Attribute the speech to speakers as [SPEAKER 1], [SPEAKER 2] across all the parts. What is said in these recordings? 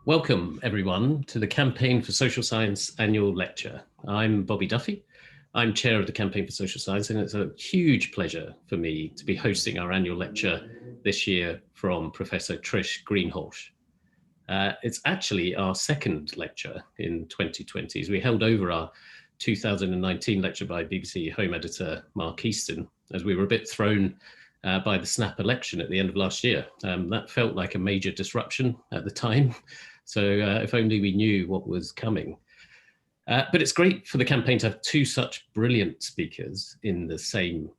[SPEAKER 1] Welcome, everyone, to the Campaign for Social Science annual lecture. I'm Bobby Duffy. I'm chair of the Campaign for Social Science, and it's a huge pleasure for me to be hosting our annual lecture this year from Professor Trish Greenhalgh. It's actually our second lecture in 2020, as we held over our 2019 lecture by BBC Home editor Mark Easton, as we were a bit thrown by the snap election at the end of last year. That felt like a major disruption at the time. So if only we knew what was coming. But it's great for the campaign to have two such brilliant speakers in the same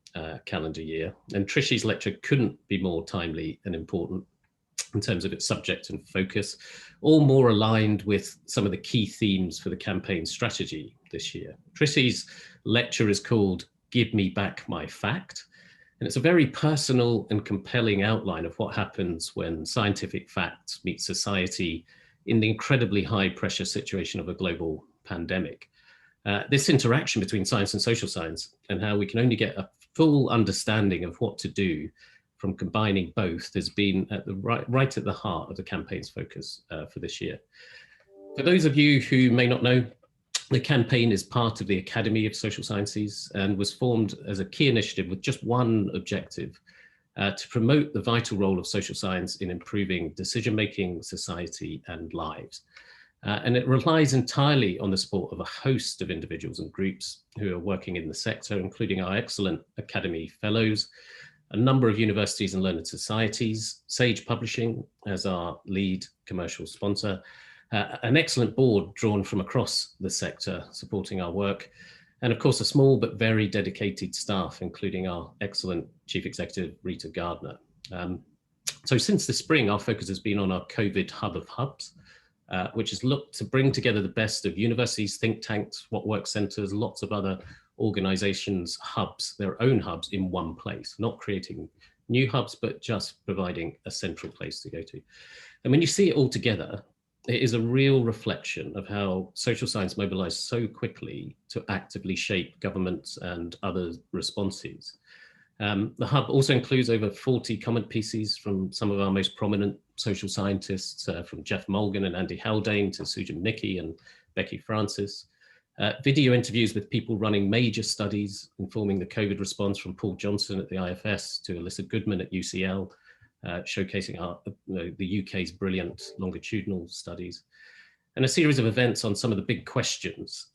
[SPEAKER 1] calendar year. And Trish's lecture couldn't be more timely and important in terms of its subject and focus, all more aligned with some of the key themes for the campaign strategy this year. Trish's lecture is called Give Me Back My Fact. And it's a very personal and compelling outline of what happens when scientific facts meet society in the incredibly high pressure situation of a global pandemic. This interaction between science and social science, and how we can only get a full understanding of what to do from combining both, has been at the right at the heart of the campaign's focus for this year. For those of you who may not know, the campaign is part of the Academy of Social Sciences and was formed as a key initiative with just one objective: to promote the vital role of social science in improving decision-making, society, and lives. And it relies entirely on the support of a host of individuals and groups who are working in the sector, including our excellent Academy Fellows, a number of universities and learned societies, Sage Publishing as our lead commercial sponsor, an excellent board drawn from across the sector supporting our work, and of course, a small but very dedicated staff, including our excellent Chief Executive, Rita Gardner. So since the spring, our focus has been on our COVID Hub of Hubs, which has looked to bring together the best of universities, think tanks, what work centers, lots of other organizations' hubs, their own hubs in one place, not creating new hubs, but just providing a central place to go to. And when you see it all together, it is a real reflection of how social science mobilized so quickly to actively shape governments and other responses. The Hub also includes over 40 comment pieces from some of our most prominent social scientists, from Jeff Mulgan and Andy Haldane to Susan Mickey and Becky Francis. Video interviews with people running major studies informing the COVID response, from Paul Johnson at the IFS to Alyssa Goodman at UCL, showcasing the UK's brilliant longitudinal studies, and a series of events on some of the big questions,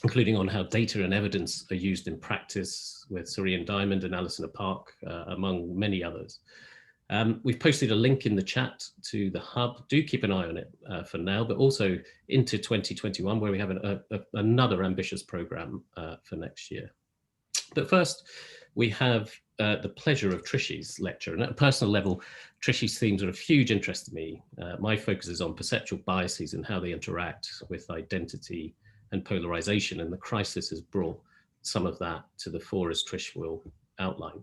[SPEAKER 1] including on how data and evidence are used in practice with Surian Diamond and Alison Park, among many others. We've posted a link in the chat to the Hub. Do keep an eye on it for now, but also into 2021, where we have another ambitious program for next year. But first, we have the pleasure of Trish's lecture. And at a personal level, Trish's themes are of huge interest to me. My focus is on perceptual biases and how they interact with identity and polarization, and the crisis has brought some of that to the fore, as Trish will outline.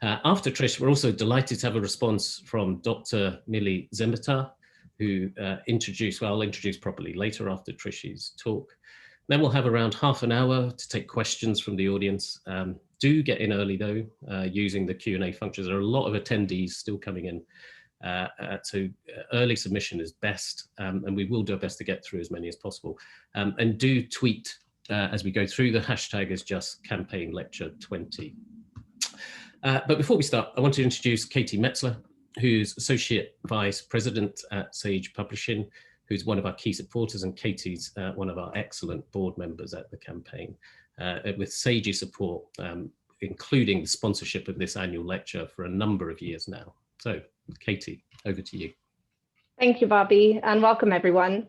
[SPEAKER 1] After Trish, we're also delighted to have a response from Dr. Millie Zimeta, who I'll introduce properly later after Trish's talk. Then we'll have around half an hour to take questions from the audience. Do get in early though, using the Q&A functions. There are a lot of attendees still coming in, so early submission is best, and we will do our best to get through as many as possible. And do tweet as we go through. The hashtag is just campaign lecture 20. But before we start, I want to introduce Katie Metzler, who's Associate Vice President at Sage Publishing, who's one of our key supporters, and Katie's one of our excellent board members at the campaign, with Sage's support, including the sponsorship of this annual lecture for a number of years now. So, Katie, over to you.
[SPEAKER 2] Thank you, Bobby, and welcome everyone.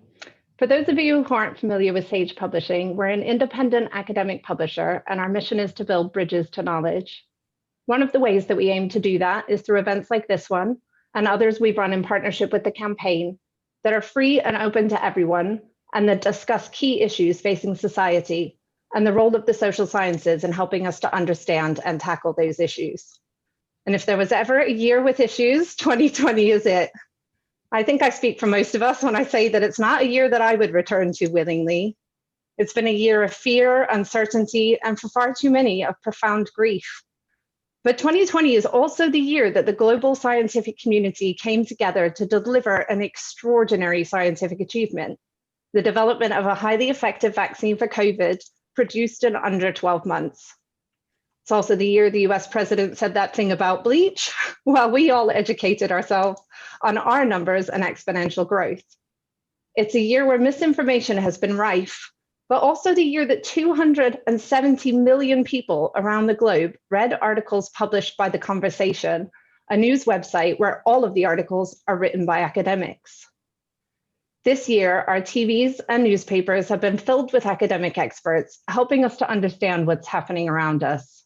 [SPEAKER 2] For those of you who aren't familiar with Sage Publishing, we're an independent academic publisher, and our mission is to build bridges to knowledge. One of the ways that we aim to do that is through events like this one and others we've run in partnership with the campaign that are free and open to everyone, and that discuss key issues facing society and the role of the social sciences in helping us to understand and tackle those issues. And if there was ever a year with issues, 2020 is it. I think I speak for most of us when I say that it's not a year that I would return to willingly. It's been a year of fear, uncertainty, and for far too many, of profound grief. But 2020 is also the year that the global scientific community came together to deliver an extraordinary scientific achievement, the development of a highly effective vaccine for COVID produced in under 12 months. It's also the year the US president said that thing about bleach, while we all educated ourselves on our numbers and exponential growth. It's a year where misinformation has been rife, but also the year that 270 million people around the globe read articles published by The Conversation, a news website where all of the articles are written by academics. This year, our TVs and newspapers have been filled with academic experts, helping us to understand what's happening around us.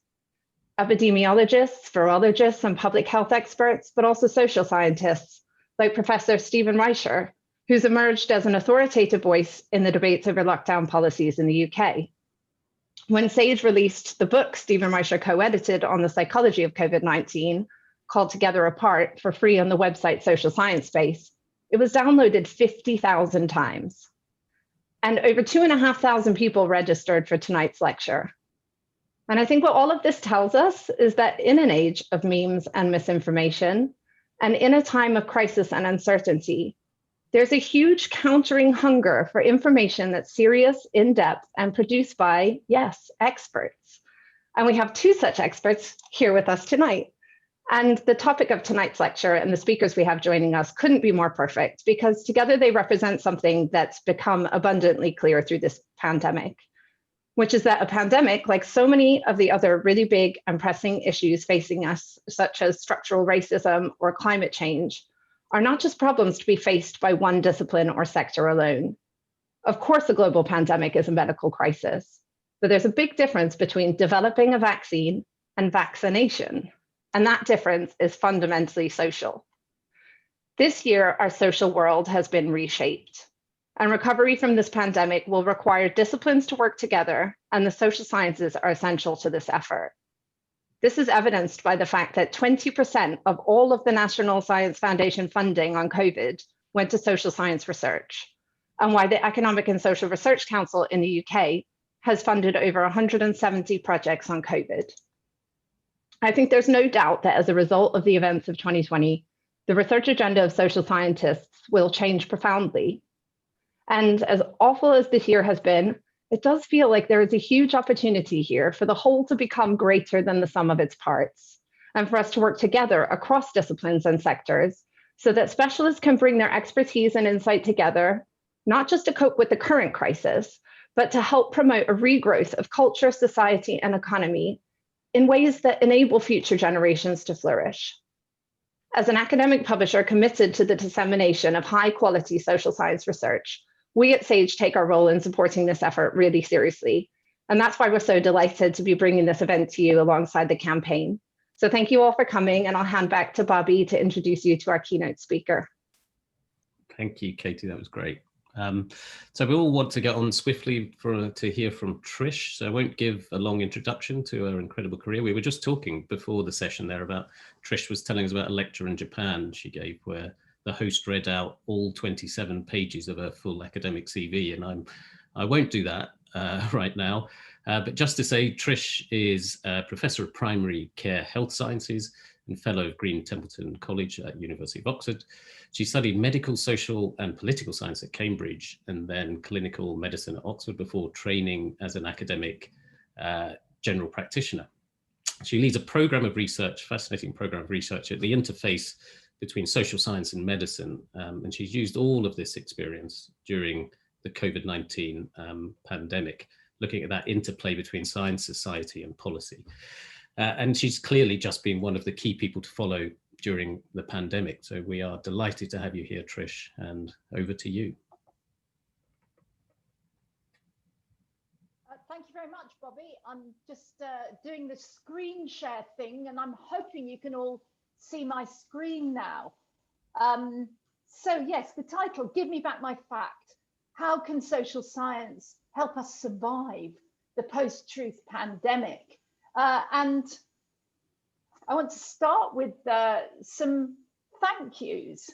[SPEAKER 2] Epidemiologists, virologists, and public health experts, but also social scientists, like Professor Stephen Reischer, who's emerged as an authoritative voice in the debates over lockdown policies in the UK. When SAGE released the book Stephen Reischer co-edited on the psychology of COVID-19, called Together Apart, for free on the website Social Science Space, it was downloaded 50,000 times. And over 2,500 people registered for tonight's lecture. And I think what all of this tells us is that in an age of memes and misinformation, and in a time of crisis and uncertainty, there's a huge countering hunger for information that's serious, in-depth, and produced by, yes, experts. And we have two such experts here with us tonight. And the topic of tonight's lecture and the speakers we have joining us couldn't be more perfect, because together they represent something that's become abundantly clear through this pandemic, which is that a pandemic, like so many of the other really big and pressing issues facing us, such as structural racism or climate change, are not just problems to be faced by one discipline or sector alone. Of course, a global pandemic is a medical crisis, but there's a big difference between developing a vaccine and vaccination, and that difference is fundamentally social. This year, our social world has been reshaped, and recovery from this pandemic will require disciplines to work together, and the social sciences are essential to this effort. This is evidenced by the fact that 20% of all of the National Science Foundation funding on COVID went to social science research, and why the Economic and Social Research Council in the UK has funded over 170 projects on COVID. I think there's no doubt that as a result of the events of 2020, the research agenda of social scientists will change profoundly. And as awful as this year has been, it does feel like there is a huge opportunity here for the whole to become greater than the sum of its parts, and for us to work together across disciplines and sectors so that specialists can bring their expertise and insight together, not just to cope with the current crisis, but to help promote a regrowth of culture, society, and economy in ways that enable future generations to flourish. As an academic publisher committed to the dissemination of high-quality social science research, we at SAGE take our role in supporting this effort really seriously. And that's why we're so delighted to be bringing this event to you alongside the campaign. So thank you all for coming, and I'll hand back to Bobby to introduce you to our keynote speaker.
[SPEAKER 1] Thank you, Katie, that was great. So we all want to get on swiftly to hear from Trish, so I won't give a long introduction to her incredible career. We were just talking before the session there about, Trish was telling us about a lecture in Japan she gave where the host read out all 27 pages of her full academic CV, and I won't do that right now. But just to say, Trish is a professor of primary care health sciences and fellow of Green Templeton College at University of Oxford. She studied medical, social and political science at Cambridge, and then clinical medicine at Oxford before training as an academic general practitioner. She leads a program of research, fascinating program of research at the interface between social science and medicine. And she's used all of this experience during the COVID-19 pandemic, looking at that interplay between science, society, and policy. And she's clearly just been one of the key people to follow during the pandemic. So we are delighted to have you here, Trish, and over to you.
[SPEAKER 3] Thank you very much, Bobby. I'm just doing the screen share thing, and I'm hoping you can all see my screen now. So yes, the title, Give Me Back My Fact. How can social science help us survive the post-truth pandemic? And I want to start with some thank yous.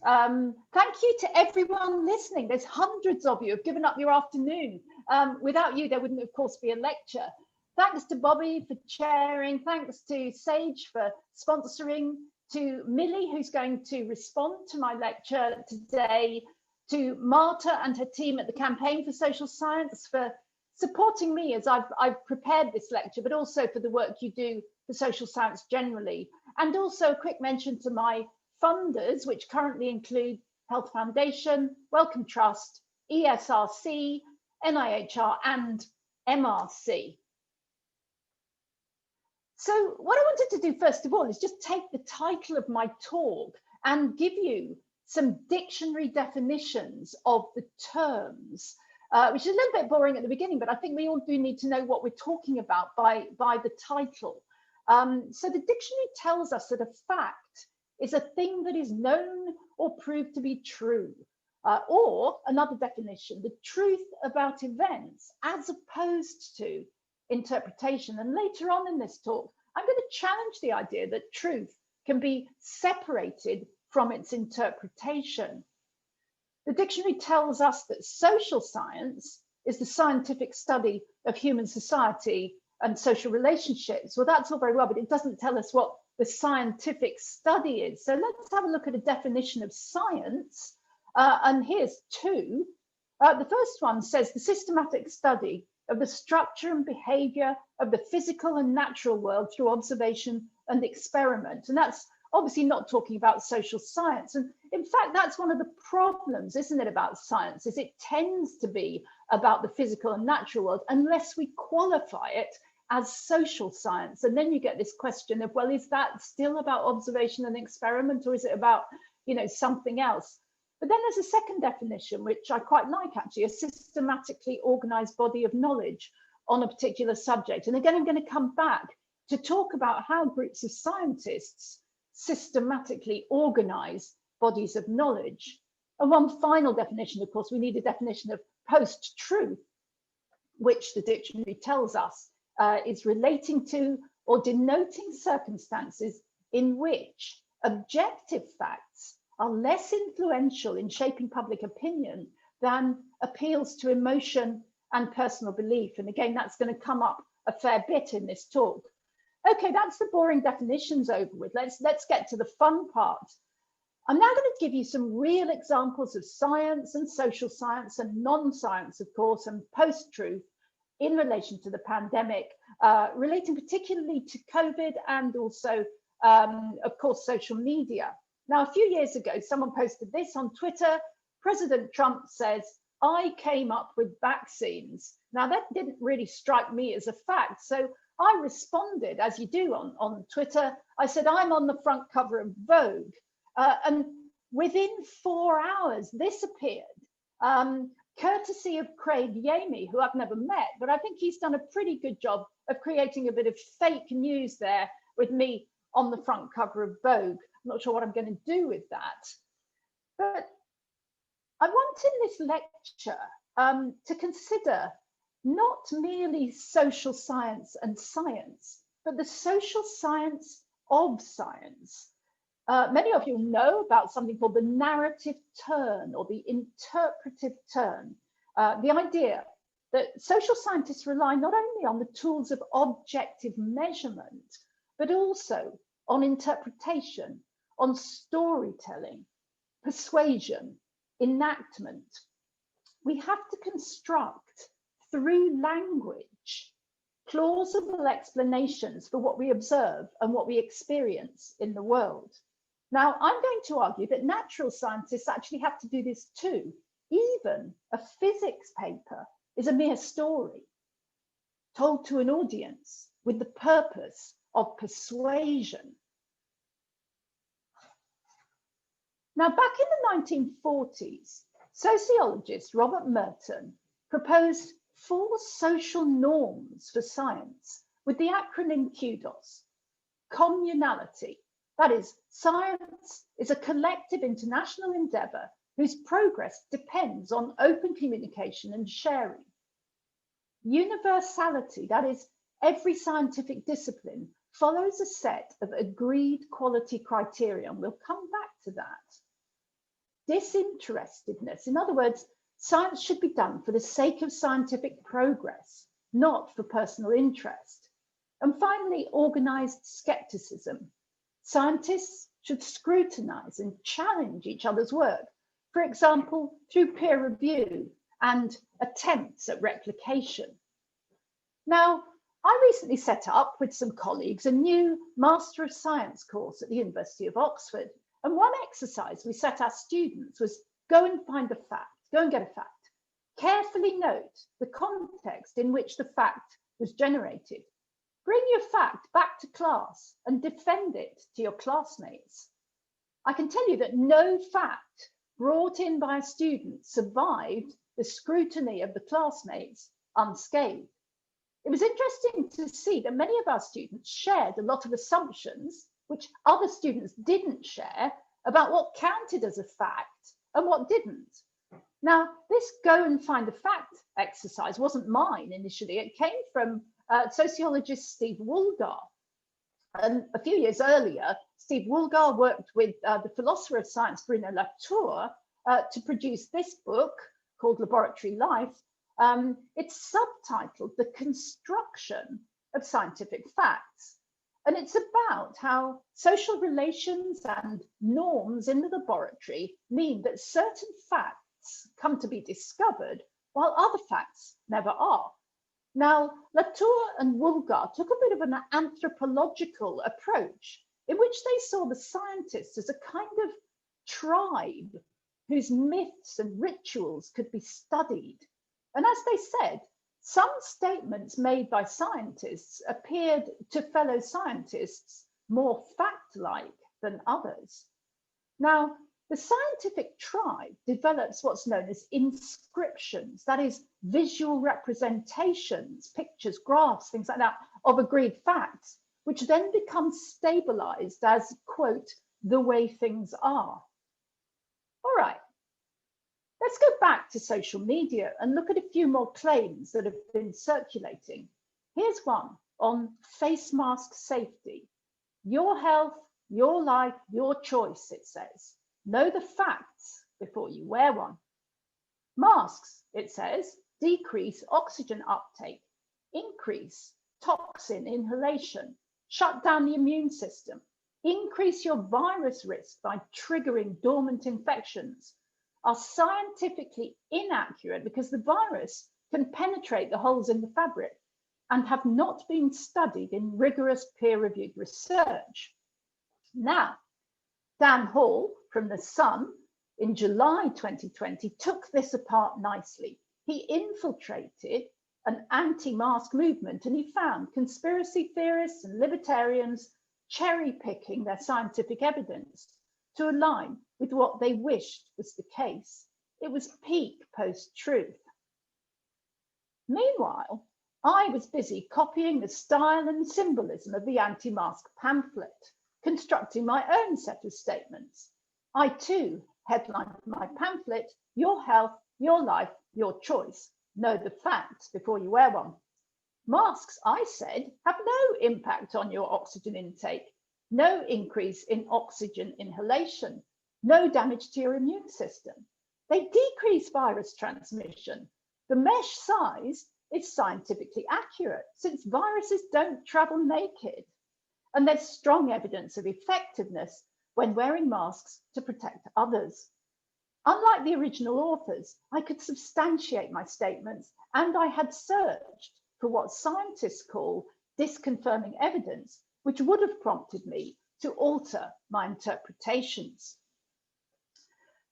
[SPEAKER 3] Thank you to everyone listening. There's hundreds of you who've given up your afternoon. Without you, there wouldn't, of course, be a lecture. Thanks to Bobby for chairing, thanks to Sage for sponsoring, to Millie, who's going to respond to my lecture today, to Marta and her team at the Campaign for Social Science for supporting me as I've prepared this lecture, but also for the work you do for social science generally. And also a quick mention to my funders, which currently include Health Foundation, Wellcome Trust, ESRC, NIHR, and MRC. So what I wanted to do first of all is just take the title of my talk and give you some dictionary definitions of the terms, which is a little bit boring at the beginning, but I think we all do need to know what we're talking about by the title. So the dictionary tells us that a fact is a thing that is known or proved to be true. Or another definition, the truth about events as opposed to interpretation. And later on in this talk, I'm going to challenge the idea that truth can be separated from its interpretation. The dictionary tells us that social science is the scientific study of human society and social relationships. Well, that's all very well, but it doesn't tell us what the scientific study is. So let's have a look at a definition of science. And here's two. The first one says the systematic study of the structure and behavior of the physical and natural world through observation and experiment. And that's obviously not talking about social science. And in fact, that's one of the problems, isn't it, about science, is it tends to be about the physical and natural world unless we qualify it as social science. And then you get this question of, well, is that still about observation and experiment, or is it about, you know, something else? But then there's a second definition, which I quite like, actually, a systematically organized body of knowledge on a particular subject. And again, I'm going to come back to talk about how groups of scientists systematically organize bodies of knowledge. And one final definition, of course, we need a definition of post-truth, which the dictionary tells us is relating to or denoting circumstances in which objective facts are less influential in shaping public opinion than appeals to emotion and personal belief. And again, that's going to come up a fair bit in this talk. Okay, that's the boring definitions over with. Let's get to the fun part. I'm now going to give you some real examples of science and social science and non-science, of course, and post-truth in relation to the pandemic, relating particularly to COVID and also, of course, social media. Now, a few years ago, someone posted this on Twitter. President Trump says, "I came up with vaccines." Now, that didn't really strike me as a fact. So I responded, as you do on Twitter. I said, "I'm on the front cover of Vogue." And within 4 hours, this appeared, courtesy of Craig Yamey, who I've never met, but I think he's done a pretty good job of creating a bit of fake news there with me on the front cover of Vogue. I'm not sure what I'm going to do with that. But I want in this lecture to consider not merely social science and science, but the social science of science. Many of you know about something called the narrative turn or the interpretive turn. The idea that social scientists rely not only on the tools of objective measurement, but also on interpretation, on storytelling, persuasion, enactment. We have to construct through language plausible explanations for what we observe and what we experience in the world. Now, I'm going to argue that natural scientists actually have to do this too. Even a physics paper is a mere story told to an audience with the purpose of persuasion. Now, back in the 1940s, sociologist Robert Merton proposed 4 social norms for science with the acronym QDOS. Communality, that is, science is a collective international endeavor whose progress depends on open communication and sharing. Universality, that is, every scientific discipline follows a set of agreed quality criteria, and we'll come back to that. Disinterestedness, in other words, science should be done for the sake of scientific progress, not for personal interest. And finally, organized skepticism. Scientists should scrutinize and challenge each other's work, for example, through peer review and attempts at replication. Now, I recently set up with some colleagues a new Master of Science course at the University of Oxford. And one exercise we set our students was go and find a fact, go and get a fact. Carefully note the context in which the fact was generated. Bring your fact back to class and defend it to your classmates. I can tell you that no fact brought in by a student survived the scrutiny of the classmates unscathed. It was interesting to see that many of our students shared a lot of assumptions which other students didn't share about what counted as a fact and what didn't. Now, this go and find a fact exercise wasn't mine initially. It came from sociologist Steve Woolgar. And a few years earlier, Steve Woolgar worked with the philosopher of science, Bruno Latour, to produce this book called Laboratory Life. It's subtitled The Construction of Scientific Facts. And it's about how social relations and norms in the laboratory mean that certain facts come to be discovered while other facts never are. Now, Latour and Woolgar took a bit of an anthropological approach in which they saw the scientists as a kind of tribe whose myths and rituals could be studied. And as they said, some statements made by scientists appeared to fellow scientists more fact-like than others. Now, the scientific tribe develops what's known as inscriptions, that is, visual representations, pictures, graphs, things like that, of agreed facts, which then become stabilized as, quote, the way things are. All right. Let's go back to social media and look at a few more claims that have been circulating. Here's one on face mask safety. Your health, your life, your choice, it says. Know the facts before you wear one. Masks, it says, decrease oxygen uptake, increase toxin inhalation, shut down the immune system, increase your virus risk by triggering dormant infections, are scientifically inaccurate because the virus can penetrate the holes in the fabric and have not been studied in rigorous peer-reviewed research. Now, Dan Hall from The Sun in July 2020 took this apart nicely. He infiltrated an anti-mask movement and he found conspiracy theorists and libertarians cherry-picking their scientific evidence to align with what they wished was the case. It was peak post-truth. Meanwhile, I was busy copying the style and symbolism of the anti-mask pamphlet, constructing my own set of statements. I too headlined my pamphlet, Your Health, Your Life, Your Choice. Know the facts before you wear one. Masks, I said, have no impact on your oxygen intake, no increase in oxygen inhalation, no damage to your immune system. They decrease virus transmission. The mesh size is scientifically accurate since viruses don't travel naked. And there's strong evidence of effectiveness when wearing masks to protect others. Unlike the original authors, I could substantiate my statements and I had searched for what scientists call disconfirming evidence, which would have prompted me to alter my interpretations.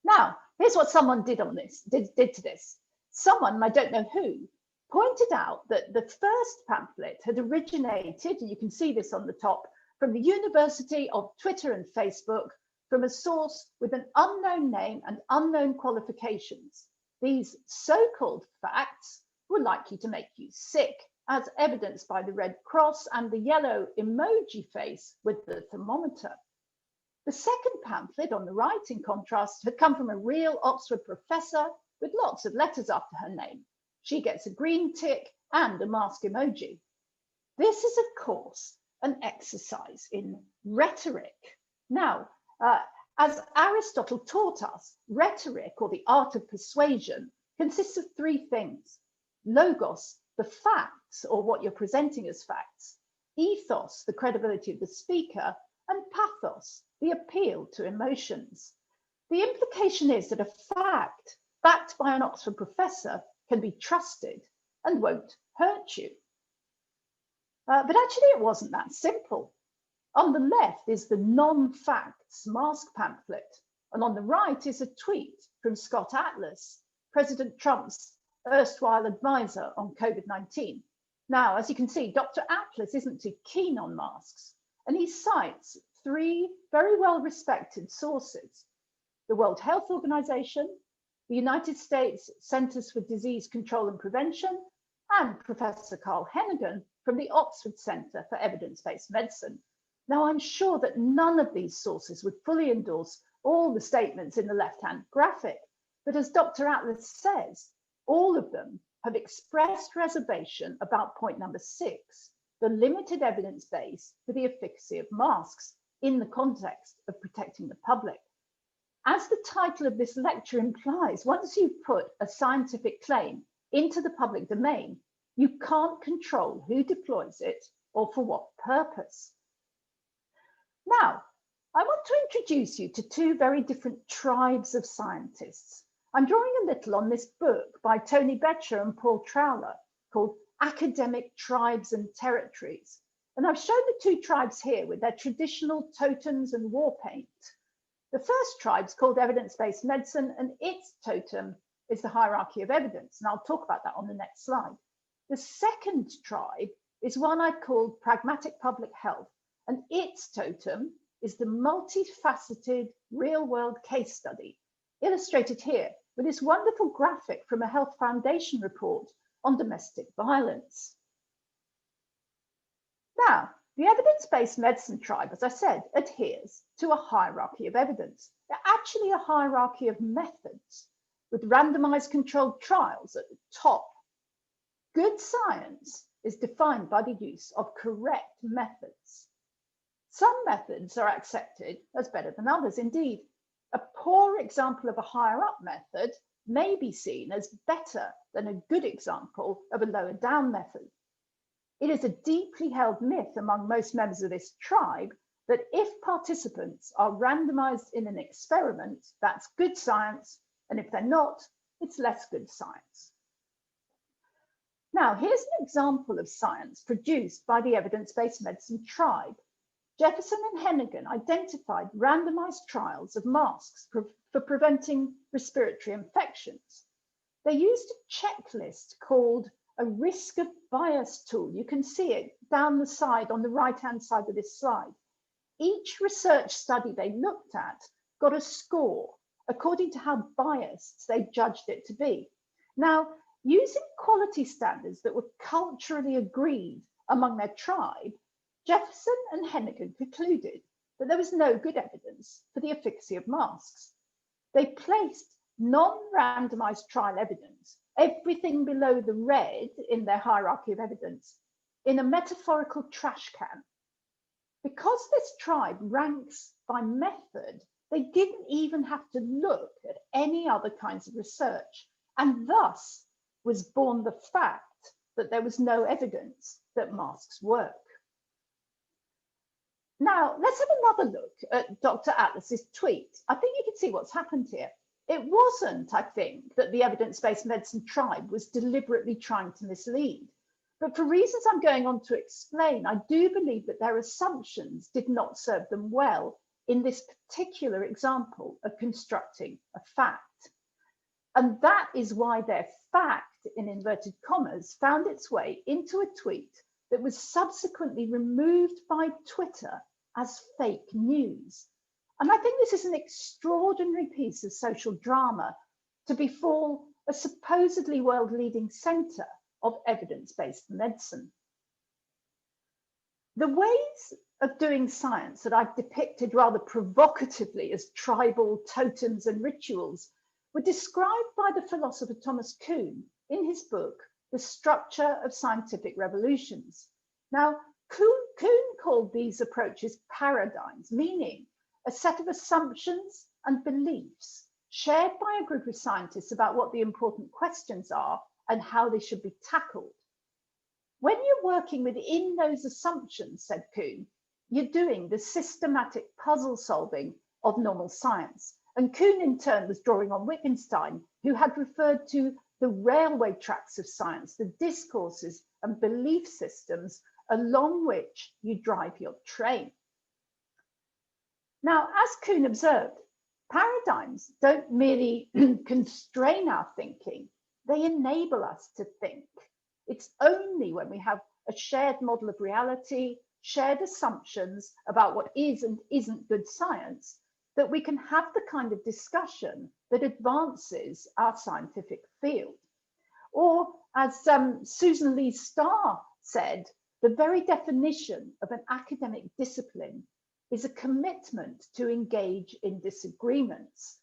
[SPEAKER 3] Now, here's what someone did to this. Someone, I don't know who, pointed out that the first pamphlet had originated, and you can see this on the top, from the University of Twitter and Facebook, from a source with an unknown name and unknown qualifications. These so-called facts were likely to make you sick, as evidenced by the red cross and the yellow emoji face with the thermometer. The second pamphlet on the right, in contrast, had come from a real Oxford professor with lots of letters after her name. She gets a green tick and a mask emoji. This is, of course, an exercise in rhetoric. Now, as Aristotle taught us, rhetoric, or the art of persuasion, consists of three things: logos, the facts, or what you're presenting as facts, ethos, the credibility of the speaker, and pathos, the appeal to emotions. The implication is that a fact backed by an Oxford professor can be trusted and won't hurt you. But actually, it wasn't that simple. On the left is the non-facts mask pamphlet, and on the right is a tweet from Scott Atlas, President Trump's erstwhile advisor on COVID-19. Now, as you can see, Dr. Atlas isn't too keen on masks, and he cites three very well-respected sources: the World Health Organization, the United States Centers for Disease Control and Prevention, and Professor Carl Hennigan from the Oxford Centre for Evidence-Based Medicine. Now, I'm sure that none of these sources would fully endorse all the statements in the left-hand graphic, but as Dr. Atlas says, all of them have expressed reservation about point number 6, the limited evidence base for the efficacy of masks in the context of protecting the public. As the title of this lecture implies, once you put a scientific claim into the public domain, you can't control who deploys it or for what purpose. Now, I want to introduce you to two very different tribes of scientists. I'm drawing a little on this book by Tony Betcher and Paul Trowler called Academic Tribes and Territories. And I've shown the two tribes here with their traditional totems and war paint. The first tribe is called evidence-based medicine, and its totem is the hierarchy of evidence. And I'll talk about that on the next slide. The second tribe is one I've called pragmatic public health, and its totem is the multifaceted real-world case study, illustrated here with this wonderful graphic from a Health Foundation report on domestic violence. Now, the evidence-based medicine tribe, as I said, adheres to a hierarchy of evidence. They're actually a hierarchy of methods, with randomized controlled trials at the top. Good science is defined by the use of correct methods. Some methods are accepted as better than others. Indeed, a poor example of a higher up method may be seen as better than a good example of a lower down method. It is a deeply held myth among most members of this tribe that if participants are randomized in an experiment, that's good science, and if they're not, it's less good science. Now, here's an example of science produced by the evidence-based medicine tribe. Jefferson and Hennigan identified randomized trials of masks for preventing respiratory infections. They used a checklist called a risk of bias tool. You can see it down the side on the right-hand side of this slide. Each research study they looked at got a score according to how biased they judged it to be. Now, using quality standards that were culturally agreed among their tribe, Jefferson and Hennigan concluded that there was no good evidence for the efficacy of masks. They placed non-randomized trial evidence, everything below the red in their hierarchy of evidence, in a metaphorical trash can. Because this tribe ranks by method, they didn't even have to look at any other kinds of research, and thus was born the fact that there was no evidence that masks work. Now, let's have another look at Dr. Atlas's tweet. I think you can see what's happened here. It wasn't, I think, that the evidence-based medicine tribe was deliberately trying to mislead. But for reasons I'm going on to explain, I do believe that their assumptions did not serve them well in this particular example of constructing a fact. And that is why their fact, in inverted commas, found its way into a tweet that was subsequently removed by Twitter as fake news. And I think this is an extraordinary piece of social drama to befall a supposedly world-leading centre of evidence-based medicine. The ways of doing science that I've depicted rather provocatively as tribal totems and rituals were described by the philosopher Thomas Kuhn in his book, The Structure of Scientific Revolutions. Now, Kuhn called these approaches paradigms, meaning a set of assumptions and beliefs shared by a group of scientists about what the important questions are and how they should be tackled. When you're working within those assumptions, said Kuhn, you're doing the systematic puzzle solving of normal science. And Kuhn in turn was drawing on Wittgenstein, who had referred to the railway tracks of science, the discourses and belief systems along which you drive your train. Now, as Kuhn observed, paradigms don't merely constrain our thinking, they enable us to think. It's only when we have a shared model of reality, shared assumptions about what is and isn't good science, that we can have the kind of discussion that advances our scientific field. Or as Susan Lee Starr said, the very definition of an academic discipline is a commitment to engage in disagreements.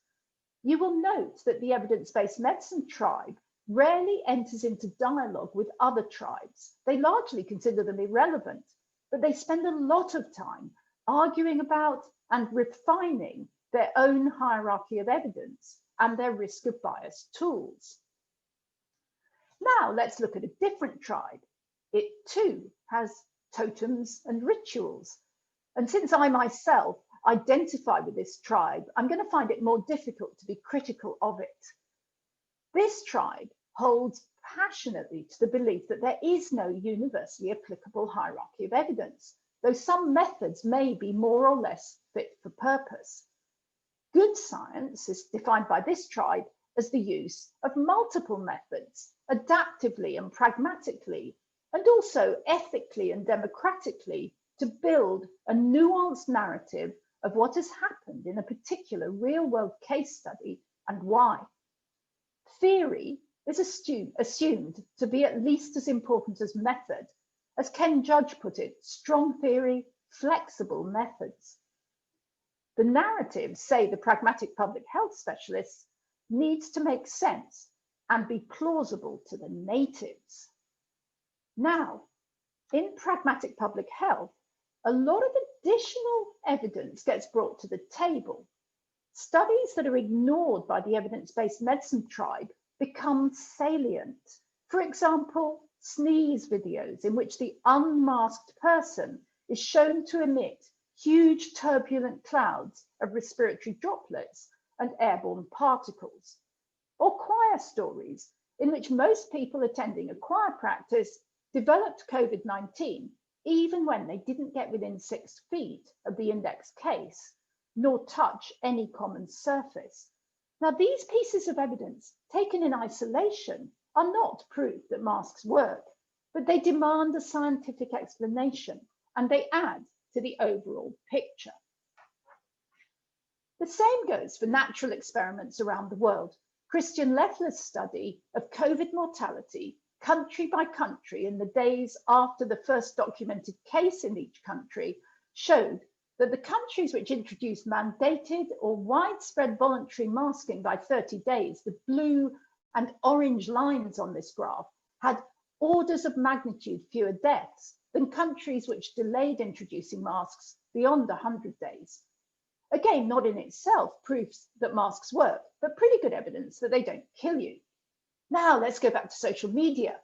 [SPEAKER 3] You will note that the evidence-based medicine tribe rarely enters into dialogue with other tribes. They largely consider them irrelevant, but they spend a lot of time arguing about and refining their own hierarchy of evidence and their risk of bias tools. Now let's look at a different tribe. It too has totems and rituals. And since I myself identify with this tribe, I'm going to find it more difficult to be critical of it. This tribe holds passionately to the belief that there is no universally applicable hierarchy of evidence, though some methods may be more or less fit for purpose. Good science is defined by this tribe as the use of multiple methods, adaptively and pragmatically, and also ethically and democratically, to build a nuanced narrative of what has happened in a particular real-world case study and why. Theory is assumed to be at least as important as method. As Ken Judge put it, strong theory, flexible methods. The narrative, say the pragmatic public health specialists, needs to make sense and be plausible to the natives. Now, in pragmatic public health, a lot of additional evidence gets brought to the table. Studies that are ignored by the evidence-based medicine tribe become salient. For example, sneeze videos in which the unmasked person is shown to emit huge turbulent clouds of respiratory droplets and airborne particles. Or choir stories in which most people attending a choir practice developed COVID-19 even when they didn't get within 6 feet of the index case, nor touch any common surface. Now, these pieces of evidence taken in isolation are not proof that masks work, but they demand a scientific explanation and they add to the overall picture. The same goes for natural experiments around the world. Christian Leffler's study of COVID mortality, country by country, in the days after the first documented case in each country, showed that the countries which introduced mandated or widespread voluntary masking by 30 days, the blue and orange lines on this graph, had orders of magnitude fewer deaths than countries which delayed introducing masks beyond 100 days. Again, not in itself proofs that masks work, but pretty good evidence that they don't kill you. Now let's go back to social media.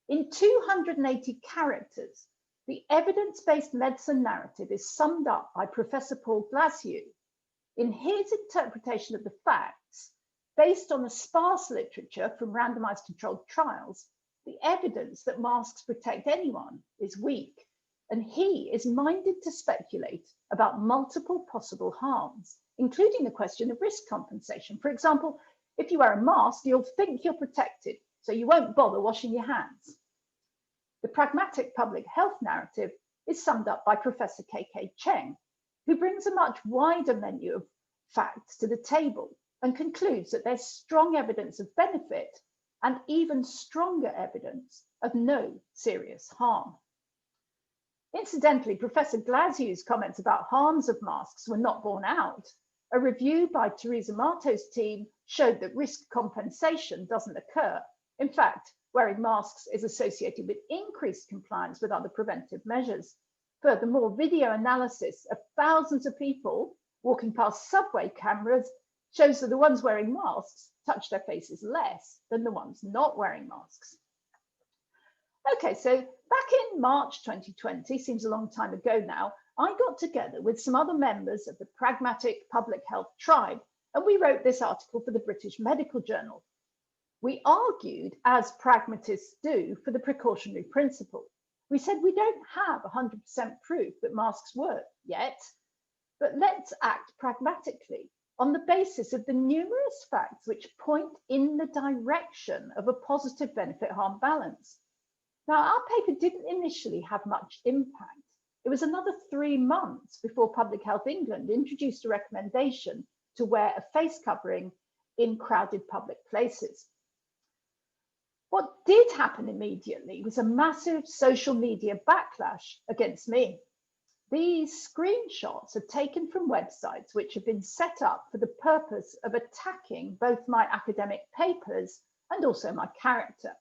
[SPEAKER 3] In 280 characters, the evidence-based medicine narrative is summed up by Professor Paul Glasziou. In his interpretation of the facts, based on the sparse literature from randomized controlled trials, the evidence that masks protect anyone is weak, and he is minded to speculate about multiple possible harms, including the question of risk compensation. For example, if you wear a mask, you'll think you're protected, so you won't bother washing your hands. The pragmatic public health narrative is summed up by Professor K.K. Cheng, who brings a much wider menu of facts to the table and concludes that there's strong evidence of benefit and even stronger evidence of no serious harm. Incidentally, Professor Glasziou's comments about harms of masks were not borne out. A review by Teresa Marto's team showed that risk compensation doesn't occur. In fact, wearing masks is associated with increased compliance with other preventive measures. Furthermore, video analysis of thousands of people walking past subway cameras shows that the ones wearing masks touch their faces less than the ones not wearing masks. Okay, so back in March 2020, seems a long time ago now, I got together with some other members of the Pragmatic Public Health Tribe, and we wrote this article for the British Medical Journal. We argued, as pragmatists do, for the precautionary principle. We said we don't have 100% proof that masks work yet, but let's act pragmatically on the basis of the numerous facts which point in the direction of a positive benefit-harm balance. Now, our paper didn't initially have much impact. It was another 3 months before Public Health England introduced a recommendation to wear a face covering in crowded public places. What did happen immediately was a massive social media backlash against me. These screenshots are taken from websites which have been set up for the purpose of attacking both my academic papers and also my character.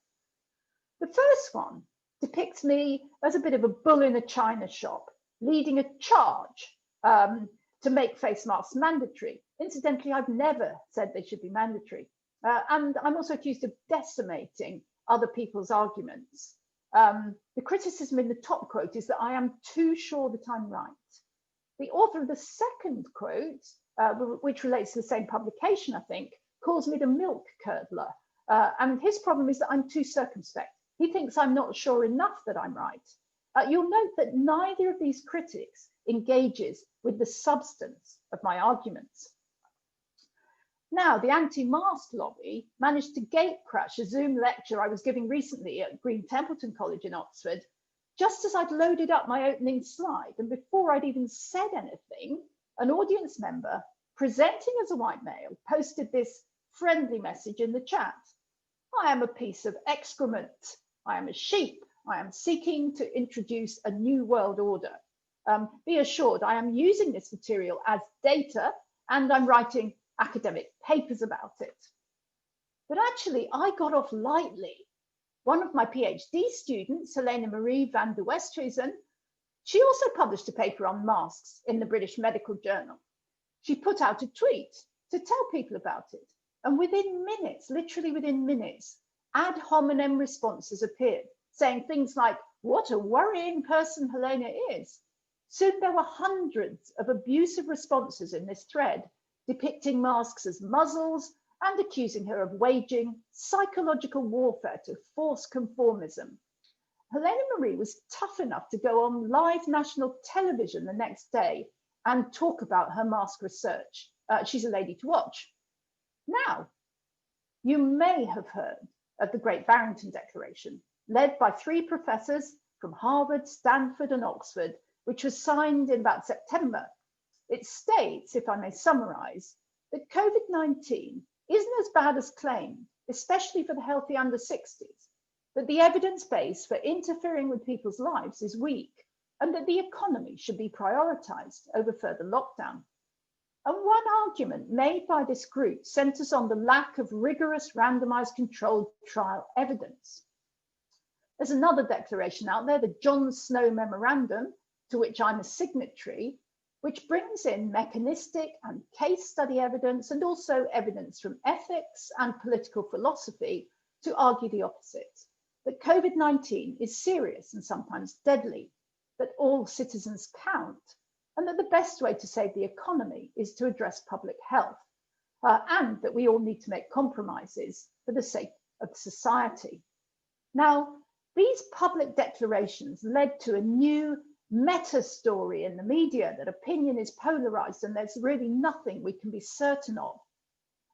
[SPEAKER 3] The first one depicts me as a bit of a bull in a china shop, leading a charge to make face masks mandatory. Incidentally, I've never said they should be mandatory. And I'm also accused of decimating other people's arguments. The criticism in the top quote is that I am too sure that I'm right. The author of the second quote, which relates to the same publication, I think, calls me the milk curdler. And his problem is that I'm too circumspect. He thinks I'm not sure enough that I'm right. You'll note that neither of these critics engages with the substance of my arguments. Now, the anti-mask lobby managed to gate crash a Zoom lecture I was giving recently at Green Templeton College in Oxford, just as I'd loaded up my opening slide. And before I'd even said anything, an audience member presenting as a white male posted this friendly message in the chat. I am a piece of excrement. I am a sheep. I am seeking to introduce a new world order. Be assured, I am using this material as data and I'm writing academic papers about it. But actually, I got off lightly. One of my PhD students, Helena Marie van der Westhuizen, she also published a paper on masks in the British Medical Journal. She put out a tweet to tell people about it. And within minutes, literally within minutes, ad hominem responses appeared, saying things like, what a worrying person Helena is. Soon there were hundreds of abusive responses in this thread, depicting masks as muzzles and accusing her of waging psychological warfare to force conformism. Helena Marie was tough enough to go on live national television the next day and talk about her mask research. She's a lady to watch. Now, you may have heard of the Great Barrington Declaration, led by 3 professors from Harvard, Stanford, and Oxford, which was signed in about September. It states, if I may summarize, that COVID-19 isn't as bad as claimed, especially for the healthy under 60s, that the evidence base for interfering with people's lives is weak, and that the economy should be prioritized over further lockdown. And one argument made by this group centers on the lack of rigorous randomized controlled trial evidence. There's another declaration out there, the John Snow Memorandum, to which I'm a signatory, which brings in mechanistic and case study evidence and also evidence from ethics and political philosophy to argue the opposite, that COVID-19 is serious and sometimes deadly, that all citizens count, and that the best way to save the economy is to address public health, and that we all need to make compromises for the sake of society. Now, these public declarations led to a new meta story in the media that opinion is polarized and there's really nothing we can be certain of.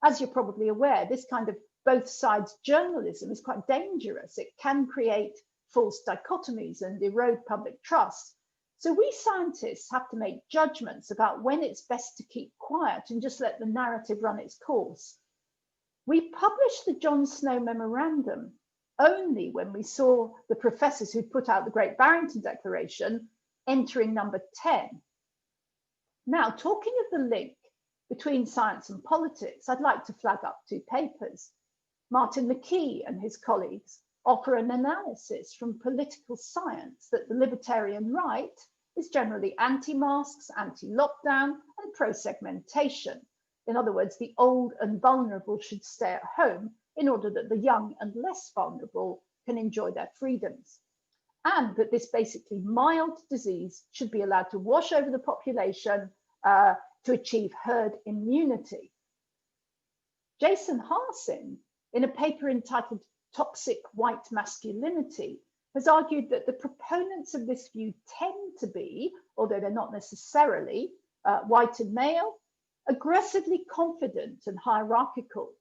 [SPEAKER 3] As you're probably aware, this kind of both sides journalism is quite dangerous. It can create false dichotomies and erode public trust. So we scientists have to make judgments about when it's best to keep quiet and just let the narrative run its course. We published the John Snow Memorandum only when we saw the professors who put out the Great Barrington Declaration entering number 10. Now, talking of the link between science and politics, I'd like to flag up 2 papers. Martin McKee and his colleagues offer an analysis from political science that the libertarian right is generally anti-masks, anti-lockdown, and pro-segmentation. In other words, the old and vulnerable should stay at home in order that the young and less vulnerable can enjoy their freedoms. and that this basically mild disease should be allowed to wash over the population to achieve herd immunity. Jason Harsin, in a paper entitled Toxic White Masculinity, has argued that the proponents of this view tend to be, although they're not necessarily, white and male, aggressively confident and hierarchical,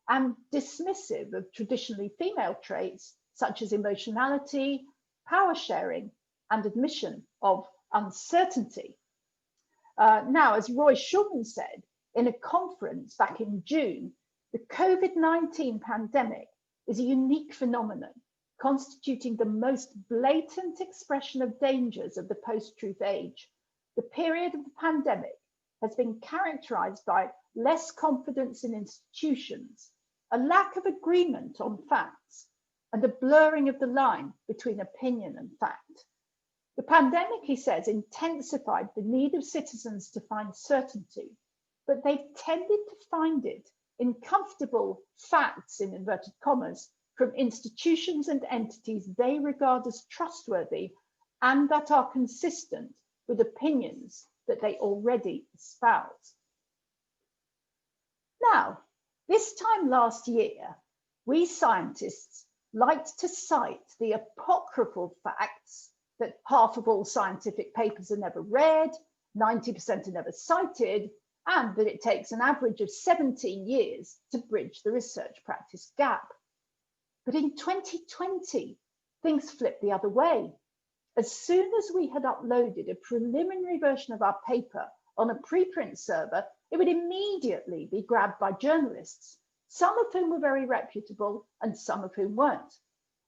[SPEAKER 3] and dismissive of traditionally female traits such as emotionality, power sharing, and admission of uncertainty. Now, as Roy Schulman said in a conference back in June, the COVID-19 pandemic is a unique phenomenon, constituting the most blatant expression of dangers of the post-truth age. The period of the pandemic has been characterized by less confidence in institutions, a lack of agreement on facts, and a blurring of the line between opinion and fact. The pandemic, he says, intensified the need of citizens to find certainty, but they've tended to find it in comfortable facts, in inverted commas, from institutions and entities they regard as trustworthy and that are consistent with opinions that they already espouse. Now, this time last year, we scientists liked to cite the apocryphal facts that half of all scientific papers are never read, 90% are never cited, and that it takes an average of 17 years to bridge the research practice gap. But in 2020, things flipped the other way. As soon as we had uploaded a preliminary version of our paper on a preprint server, it would immediately be grabbed by journalists, some of whom were very reputable and some of whom weren't.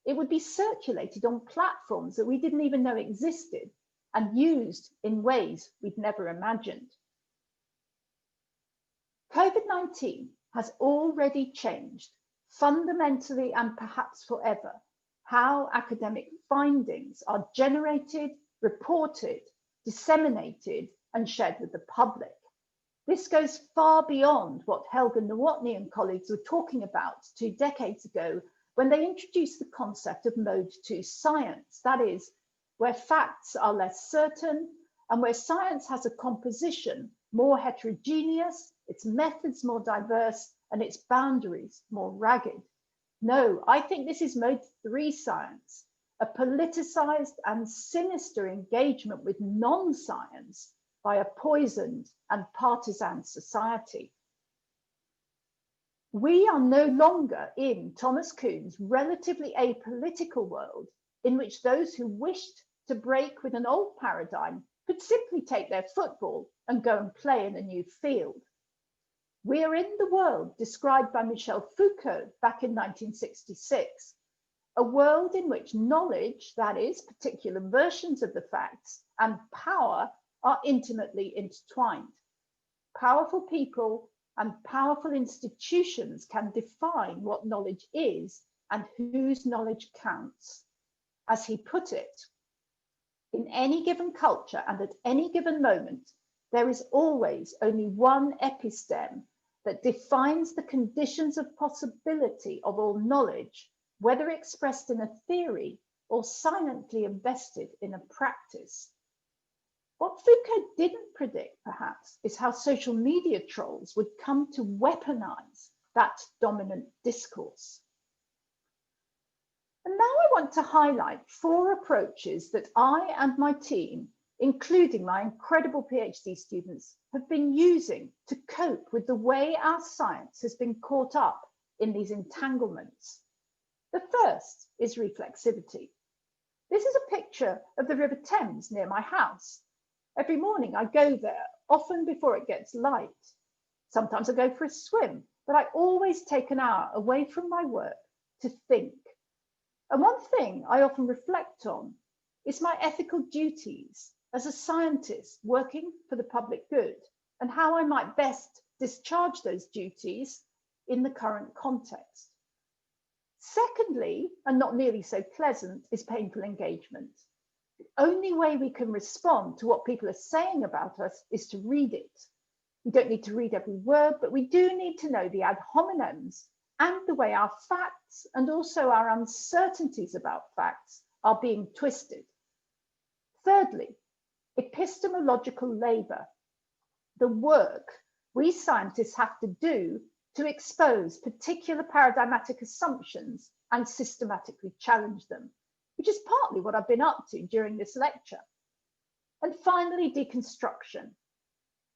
[SPEAKER 3] It would be circulated on platforms that we didn't even know existed and used in ways we'd never imagined. COVID-19 has already changed fundamentally and perhaps forever how academic findings are generated, reported, disseminated, and shared with the public. This goes far beyond what Helga Nowotny and colleagues were talking about 2 decades ago when they introduced the concept of mode 2 science, that is, where facts are less certain and where science has a composition more heterogeneous, its methods more diverse, and its boundaries more ragged. No, I think this is mode 3 science, a politicized and sinister engagement with non-science by a poisoned and partisan society. We are no longer in Thomas Kuhn's relatively apolitical world in which those who wished to break with an old paradigm could simply take their football and go and play in a new field. We are in the world described by Michel Foucault back in 1966, a world in which knowledge, that is, particular versions of the facts, and power are intimately intertwined. Powerful people and powerful institutions can define what knowledge is and whose knowledge counts. As he put it, in any given culture and at any given moment, there is always only one episteme that defines the conditions of possibility of all knowledge, whether expressed in a theory or silently invested in a practice. What Foucault didn't predict, perhaps, is how social media trolls would come to weaponize that dominant discourse. And now I want to highlight 4 approaches that I and my team, including my incredible PhD students, have been using to cope with the way our science has been caught up in these entanglements. The first is reflexivity. This is a picture of the River Thames near my house. Every morning I go there, often before it gets light. Sometimes I go for a swim, but I always take an hour away from my work to think. And one thing I often reflect on is my ethical duties as a scientist working for the public good and how I might best discharge those duties in the current context. Secondly, and not nearly so pleasant, is painful engagement. The only way we can respond to what people are saying about us is to read it. We don't need to read every word, but we do need to know the ad hominems and the way our facts and also our uncertainties about facts are being twisted. Thirdly, epistemological labor, the work we scientists have to do to expose particular paradigmatic assumptions and systematically challenge them, which is partly what I've been up to during this lecture. And finally, deconstruction.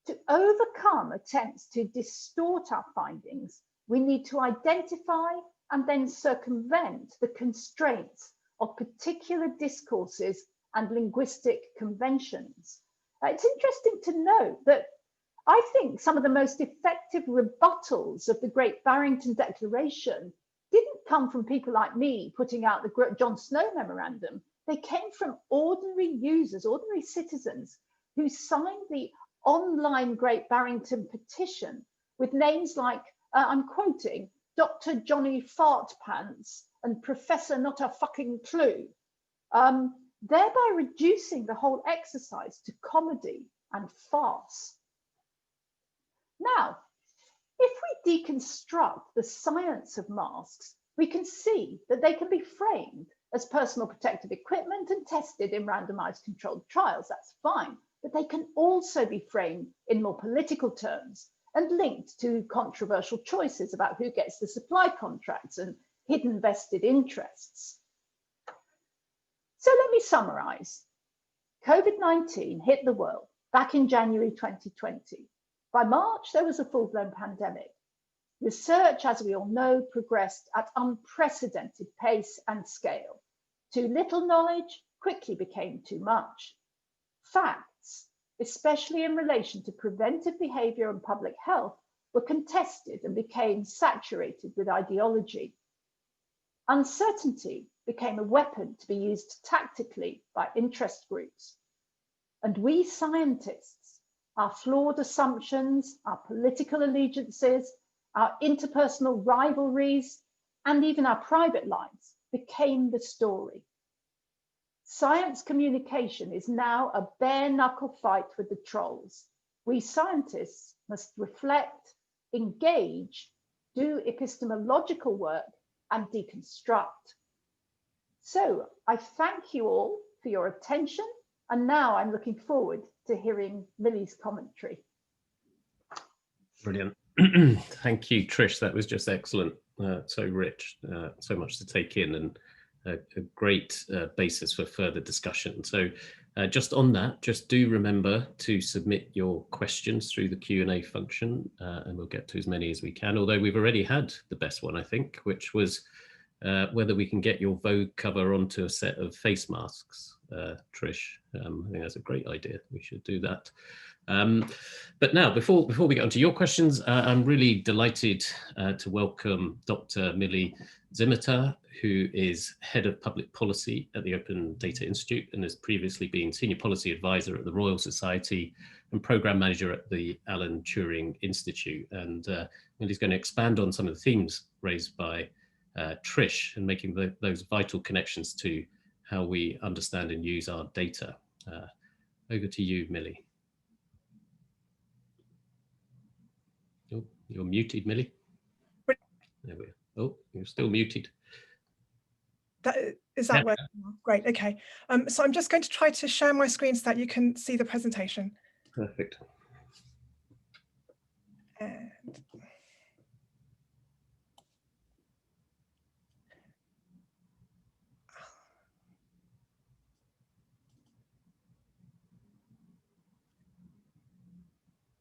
[SPEAKER 3] To overcome attempts to distort our findings, we need to identify and then circumvent the constraints of particular discourses and linguistic conventions. It's interesting to note that I think some of the most effective rebuttals of the Great Barrington Declaration didn't come from people like me putting out the John Snow Memorandum. They came from ordinary users, ordinary citizens who signed the online Great Barrington petition with names like, I'm quoting, Dr. Johnny Fartpants and Professor Not a Fucking Clue, thereby reducing the whole exercise to comedy and farce. Now, if we deconstruct the science of masks, we can see that they can be framed as personal protective equipment and tested in randomized controlled trials. That's fine, but they can also be framed in more political terms and linked to controversial choices about who gets the supply contracts and hidden vested interests. So let me summarize. COVID-19 hit the world back in January 2020. By March, there was a full-blown pandemic. Research, as we all know, progressed at unprecedented pace and scale. Too little knowledge quickly became too much. Facts, especially in relation to preventive behavior and public health, were contested and became saturated with ideology. Uncertainty became a weapon to be used tactically by interest groups. And we scientists, our flawed assumptions, our political allegiances, our interpersonal rivalries, and even our private lives became the story. Science communication is now a bare knuckle fight with the trolls. We scientists must reflect, engage, do epistemological work, and deconstruct. So I thank you all for your attention, and now I'm looking forward to hearing Millie's commentary.
[SPEAKER 1] Brilliant. Thank you, Trish. That was just excellent. So rich, so much to take in, and a great basis for further discussion. So just on that, just do remember to submit your questions through the Q&A function, and we'll get to as many as we can, although we've already had the best one, I think, which was whether we can get your Vogue cover onto a set of face masks, Trish. I think that's a great idea. We should do that. But now, before we get onto your questions, I'm really delighted to welcome Dr. Millie Zimeta, who is Head of Public Policy at the Open Data Institute and has previously been Senior Policy Advisor at the Royal Society and Programme Manager at the Alan Turing Institute. And Millie's going to expand on some of the themes raised by Trish and making those vital connections to how we understand and use our data. Over to you, Millie. Oh, you're muted, Millie. There we are. Oh, you're still muted.
[SPEAKER 4] Is that working? Great, okay. So I'm just going to try to share my screen so that you can see the presentation.
[SPEAKER 1] Perfect.
[SPEAKER 4] And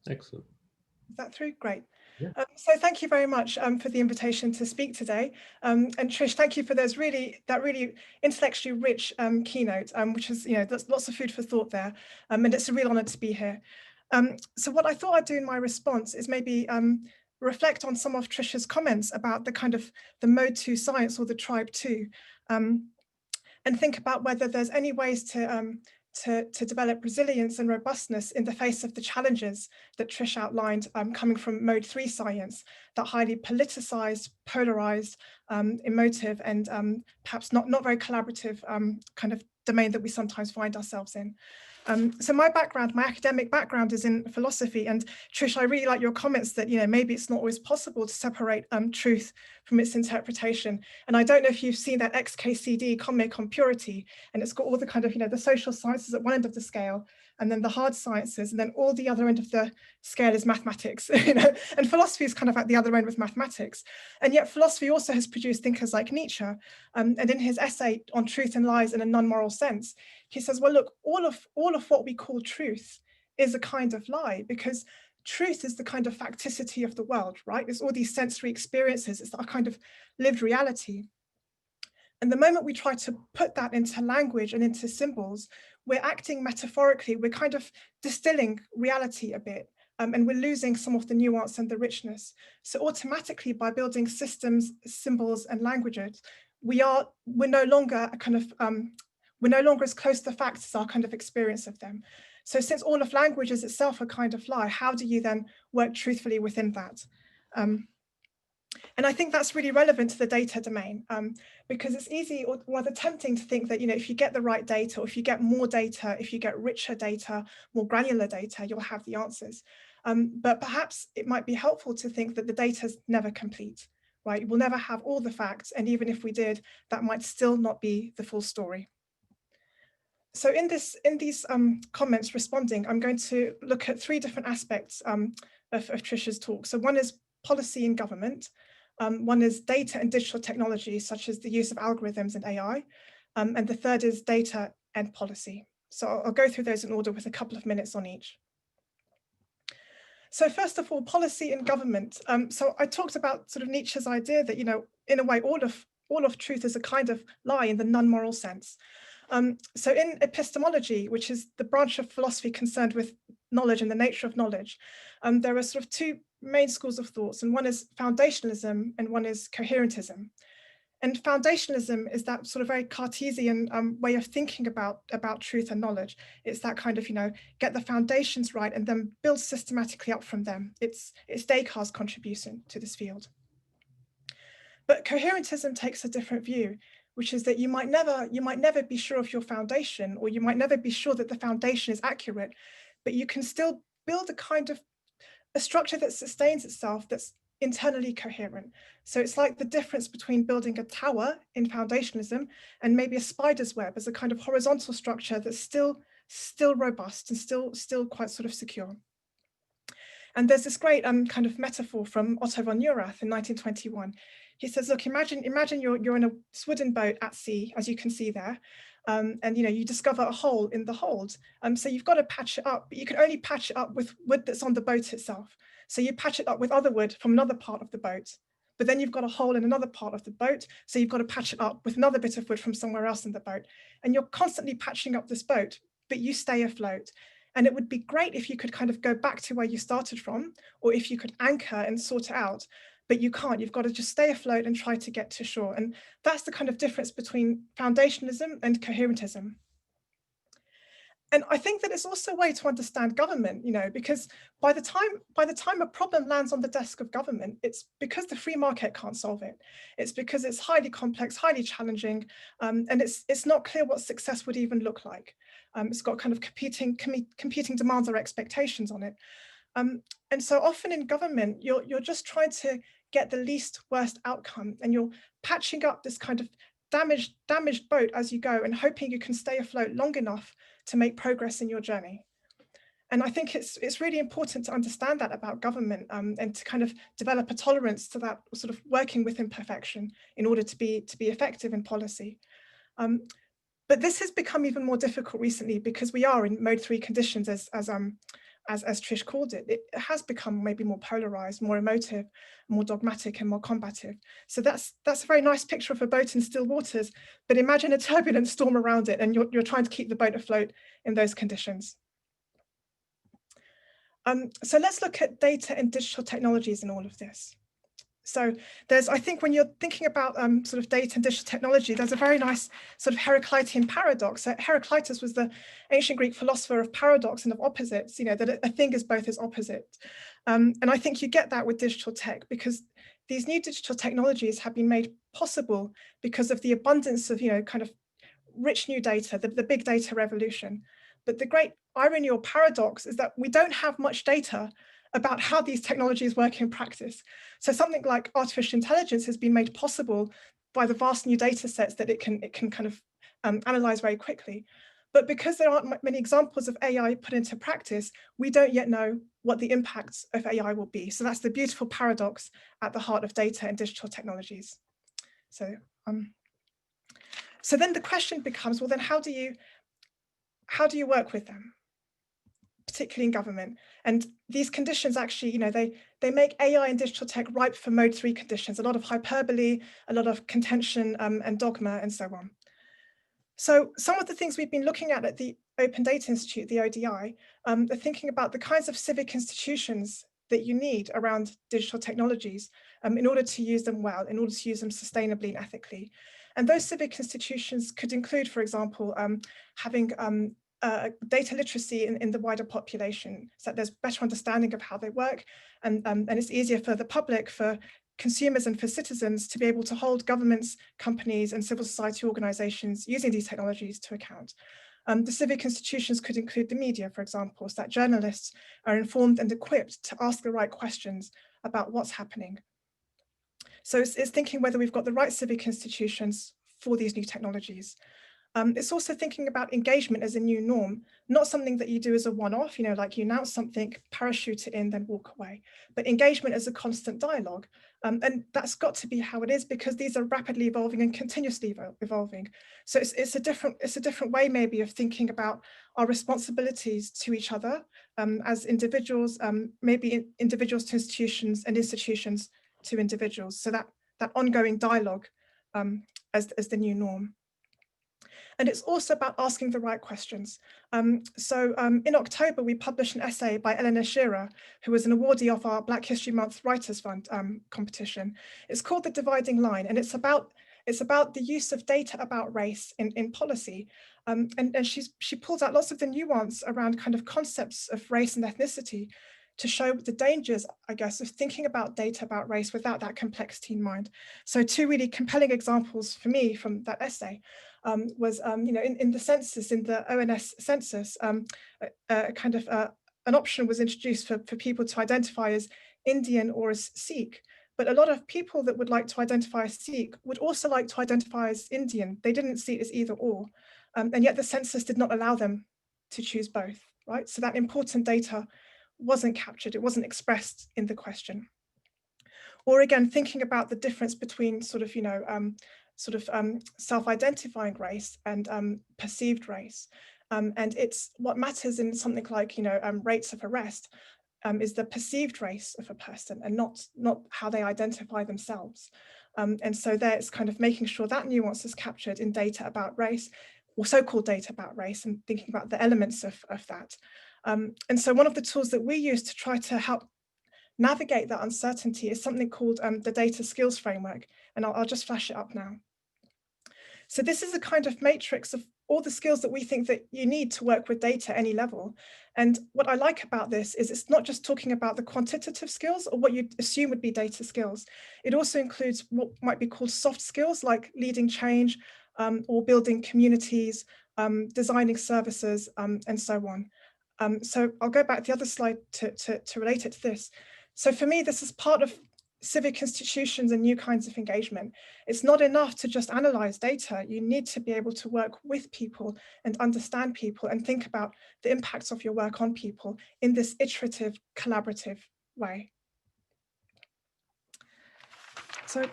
[SPEAKER 1] Excellent.
[SPEAKER 4] is that through? Great.
[SPEAKER 1] Yeah.
[SPEAKER 4] So thank you very much for the invitation to speak today. And Trish, thank you for that really intellectually rich keynote, which is, there's lots of food for thought there. And it's a real honor to be here. So what I thought I'd do in my response is maybe reflect on some of Trish's comments about the kind of the mode 2 science or the tribe 2, and think about whether there's any ways to develop resilience and robustness in the face of the challenges that Trish outlined coming from mode 3 science, that highly politicized, polarized, emotive, and perhaps not very collaborative kind of domain that we sometimes find ourselves in. So my background, my academic background is in philosophy, and Trish, I really like your comments that, you know, maybe it's not always possible to separate truth from its interpretation. And I don't know if you've seen that XKCD comic on purity, and it's got all the kind of, you know, the social sciences at one end of the scale, and then the hard sciences, and then all the other end of the scale is mathematics, you know, and philosophy is kind of at the other end with mathematics. And yet philosophy also has produced thinkers like Nietzsche. And in his essay on truth and lies in a non-moral sense, he says, well, look, all of what we call truth is a kind of lie, because truth is the kind of facticity of the world, right? It's all these sensory experiences, it's our kind of lived reality. And the moment we try to put that into language and into symbols, we're acting metaphorically, we're kind of distilling reality a bit, and we're losing some of the nuance and the richness. So automatically, by building systems, symbols, and languages, we're no longer a kind of, we're no longer as close to the facts as our kind of experience of them. So since all of language is itself a kind of lie, how do you then work truthfully within that? And I think that's really relevant to the data domain, because it's easy or rather tempting to think that, you know, if you get the right data, or if you get more data, if you get richer data, more granular data, you'll have the answers. But perhaps it might be helpful to think that the data is never complete, right? We'll never have all the facts. And even if we did, that might still not be the full story. So in these comments responding, I'm going to look at three different aspects of Trish's talk. So one is policy and government. One is data and digital technology, such as the use of algorithms and AI. And the third is data and policy. So I'll go through those in order with a couple of minutes on each. So first of all, policy and government. So I talked about sort of Nietzsche's idea that, you know, in a way, all of truth is a kind of lie in the non-moral sense. So in epistemology, which is the branch of philosophy concerned with knowledge and the nature of knowledge, there are sort of two main schools of thoughts, and one is foundationalism and one is coherentism. And foundationalism is that sort of very Cartesian way of thinking about truth and knowledge. It's that kind of, you know, get the foundations right and then build systematically up from them. It's Descartes' contribution to this field. But coherentism takes a different view, which is that you might never be sure of your foundation, or you might never be sure that the foundation is accurate, but you can still build a kind of a structure that sustains itself, that's internally coherent. So it's like the difference between building a tower in foundationalism and maybe a spider's web as a kind of horizontal structure that's still robust and still quite sort of secure. And there's this great kind of metaphor from Otto von Neurath in 1921. He says, look, imagine you're in a wooden boat at sea, as you can see there, and you know, you discover a hole in the hold. So you've got to patch it up, but you can only patch it up with wood that's on the boat itself. So you patch it up with other wood from another part of the boat, but then you've got a hole in another part of the boat. So you've got to patch it up with another bit of wood from somewhere else in the boat. And you're constantly patching up this boat, but you stay afloat. And it would be great if you could kind of go back to where you started from, or if you could anchor and sort it out, but you can't. You've got to just stay afloat and try to get to shore. And that's the kind of difference between foundationalism and coherentism. And I think that it's also a way to understand government, you know, because by the time a problem lands on the desk of government, it's because the free market can't solve it. It's because it's highly complex, highly challenging, and it's not clear what success would even look like. It's got kind of competing demands or expectations on it. And so often in government, you're just trying to get the least worst outcome, and you're patching up this kind of damaged boat as you go and hoping you can stay afloat long enough to make progress in your journey. And I think it's really important to understand that about government, and to kind of develop a tolerance to that sort of working with imperfection in order to be effective in policy. But this has become even more difficult recently because we are in mode 3 conditions, as Trish called it. It has become maybe more polarized, more emotive, more dogmatic, and more combative. So that's a very nice picture of a boat in still waters, but imagine a turbulent storm around it, and you're trying to keep the boat afloat in those conditions. So let's look at data and digital technologies in all of this. So I think when you're thinking about sort of data and digital technology, there's a very nice sort of Heraclitean paradox. So Heraclitus was the ancient Greek philosopher of paradox and of opposites, you know, that a thing is both its opposite. And I think you get that with digital tech, because these new digital technologies have been made possible because of the abundance of, you know, kind of rich new data, the big data revolution. But the great irony or paradox is that we don't have much data about how these technologies work in practice. So something like artificial intelligence has been made possible by the vast new data sets that it can kind of analyze very quickly. But because there aren't many examples of AI put into practice, we don't yet know what the impacts of AI will be. So that's the beautiful paradox at the heart of data and digital technologies. So then the question becomes, well, then how do you work with them, particularly in government? And these conditions actually, they make AI and digital tech ripe for mode 3 conditions, a lot of hyperbole, a lot of contention and dogma and so on. So some of the things we've been looking at the Open Data Institute, the ODI, are thinking about the kinds of civic institutions that you need around digital technologies in order to use them well, in order to use them sustainably and ethically. And those civic institutions could include, for example, having data literacy in the wider population, so that there's better understanding of how they work, and it's easier for the public, for consumers and for citizens to be able to hold governments, companies and civil society organizations using these technologies to account. The civic institutions could include the media, for example, so that journalists are informed and equipped to ask the right questions about what's happening. So it's thinking whether we've got the right civic institutions for these new technologies. It's also thinking about engagement as a new norm, not something that you do as a one-off, like you announce something, parachute it in, then walk away, but engagement as a constant dialogue. And that's got to be how it is, because these are rapidly evolving and continuously evolving. So it's a different way maybe of thinking about our responsibilities to each other as individuals, maybe individuals to institutions and institutions to individuals. So that ongoing dialogue as the new norm. And it's also about asking the right questions. In October, we published an essay by Eleanor Shearer, who was an awardee of our Black History Month Writers' Fund competition. It's called The Dividing Line, and it's about the use of data about race in policy. And she pulls out lots of the nuance around kind of concepts of race and ethnicity to show the dangers, I guess, of thinking about data about race without that complexity in mind. So 2 really compelling examples for me from that essay was, in the census, in the ONS census, an option was introduced for people to identify as Indian or as Sikh. But a lot of people that would like to identify as Sikh would also like to identify as Indian. They didn't see it as either or. And yet the census did not allow them to choose both, right? So that important data wasn't captured, it wasn't expressed in the question. Or again, thinking about the difference between self-identifying race and perceived race. And it's what matters in something like, rates of arrest is the perceived race of a person and not how they identify themselves. And so there it's kind of making sure that nuance is captured in data about race, or so-called data about race, and thinking about the elements of that. And so one of the tools that we use to try to help navigate that uncertainty is something called the data skills framework. And I'll just flash it up now. So this is a kind of matrix of all the skills that we think that you need to work with data at any level. And what I like about this is it's not just talking about the quantitative skills or what you'd assume would be data skills. It also includes what might be called soft skills, like leading change or building communities, designing services, and so on. So I'll go back to the other slide to relate it to this. So for me, this is part of civic institutions and new kinds of engagement. It's not enough to just analyze data. You need to be able to work with people and understand people and think about the impacts of your work on people in this iterative, collaborative way. So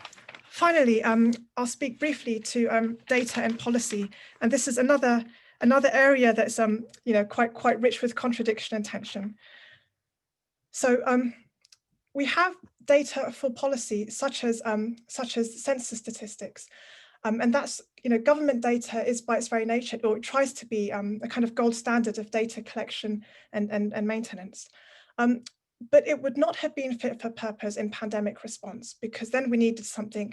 [SPEAKER 4] finally, I'll speak briefly to data and policy. And this is another area that's quite rich with contradiction and tension. So we have data for policy, such as census statistics, and that's government data is by its very nature, or it tries to be a kind of gold standard of data collection and maintenance. But it would not have been fit for purpose in pandemic response, because then we needed something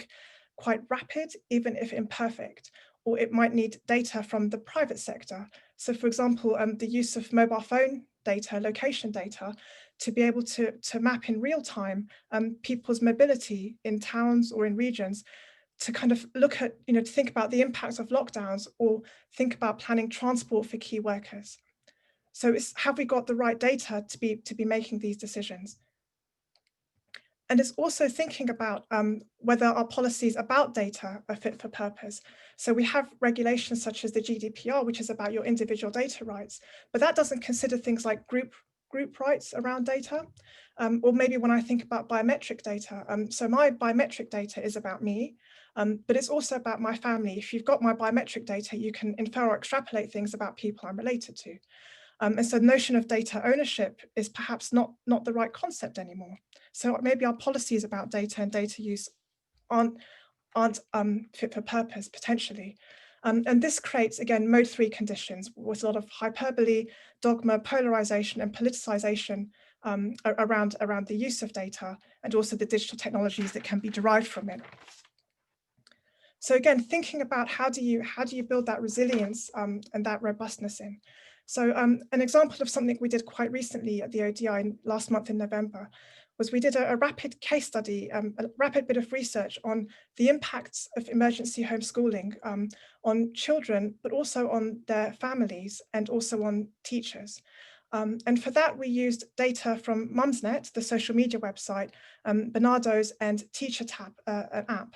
[SPEAKER 4] quite rapid, even if imperfect, or it might need data from the private sector. So for example, the use of mobile phone data, location data, to be able to map in real time people's mobility in towns or in regions, to kind of look at, to think about the impacts of lockdowns or think about planning transport for key workers. So have we got the right data to be making these decisions? And it's also thinking about whether our policies about data are fit for purpose. So we have regulations such as the GDPR, which is about your individual data rights, but that doesn't consider things like group rights around data. Or maybe when I think about biometric data, so my biometric data is about me, but it's also about my family. If you've got my biometric data, you can infer or extrapolate things about people I'm related to. And so the notion of data ownership is perhaps not the right concept anymore. So maybe our policies about data and data use aren't fit for purpose potentially. And this creates, again, mode 3 conditions with a lot of hyperbole, dogma, polarization, and politicization around the use of data, and also the digital technologies that can be derived from it. So again, thinking about how do you build that resilience and that robustness in. So an example of something we did quite recently at the ODI last month in November was we did a rapid case study, a rapid bit of research on the impacts of emergency homeschooling on children, but also on their families and also on teachers. And for that, we used data from Mumsnet, the social media website, Bernardo's, and TeacherTap, an app.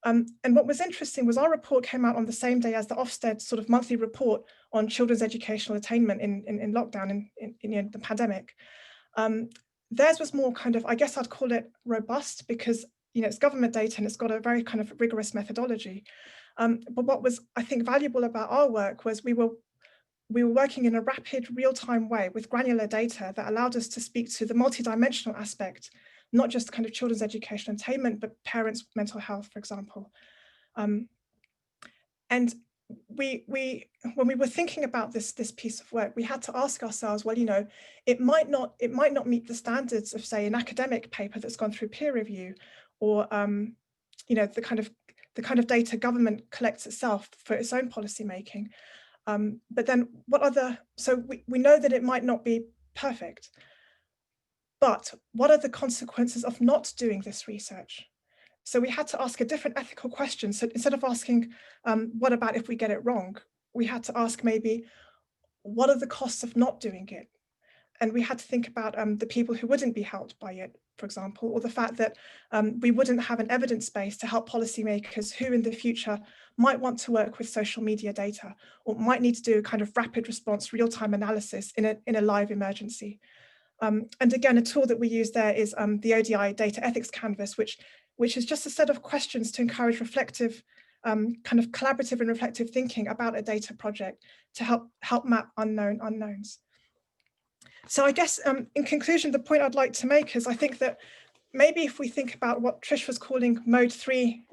[SPEAKER 4] And what was interesting was our report came out on the same day as the Ofsted sort of monthly report on children's educational attainment in lockdown, in the pandemic. Theirs was more kind of, I guess I'd call it robust, because it's government data and it's got a very kind of rigorous methodology. But what was, I think, valuable about our work was we were working in a rapid, real-time way with granular data that allowed us to speak to the multidimensional aspect, not just kind of children's education attainment, but parents' mental health, for example. And when we were thinking about this piece of work, we had to ask ourselves, well, it might not meet the standards of, say, an academic paper that's gone through peer review, or the kind of data government collects itself for its own policy making. But then so we know that it might not be perfect, but what are the consequences of not doing this research? So we had to ask a different ethical question. So instead of asking, what about if we get it wrong? We had to ask maybe, what are the costs of not doing it? And we had to think about the people who wouldn't be helped by it, for example, or the fact that we wouldn't have an evidence base to help policymakers who in the future might want to work with social media data, or might need to do a kind of rapid response, real-time analysis in a live emergency. And again, a tool that we use there is the ODI Data Ethics Canvas, which is just a set of questions to encourage reflective, kind of collaborative and reflective thinking about a data project to help map unknown unknowns. So I guess in conclusion, the point I'd like to make is I think that maybe if we think about what Trish was calling mode 3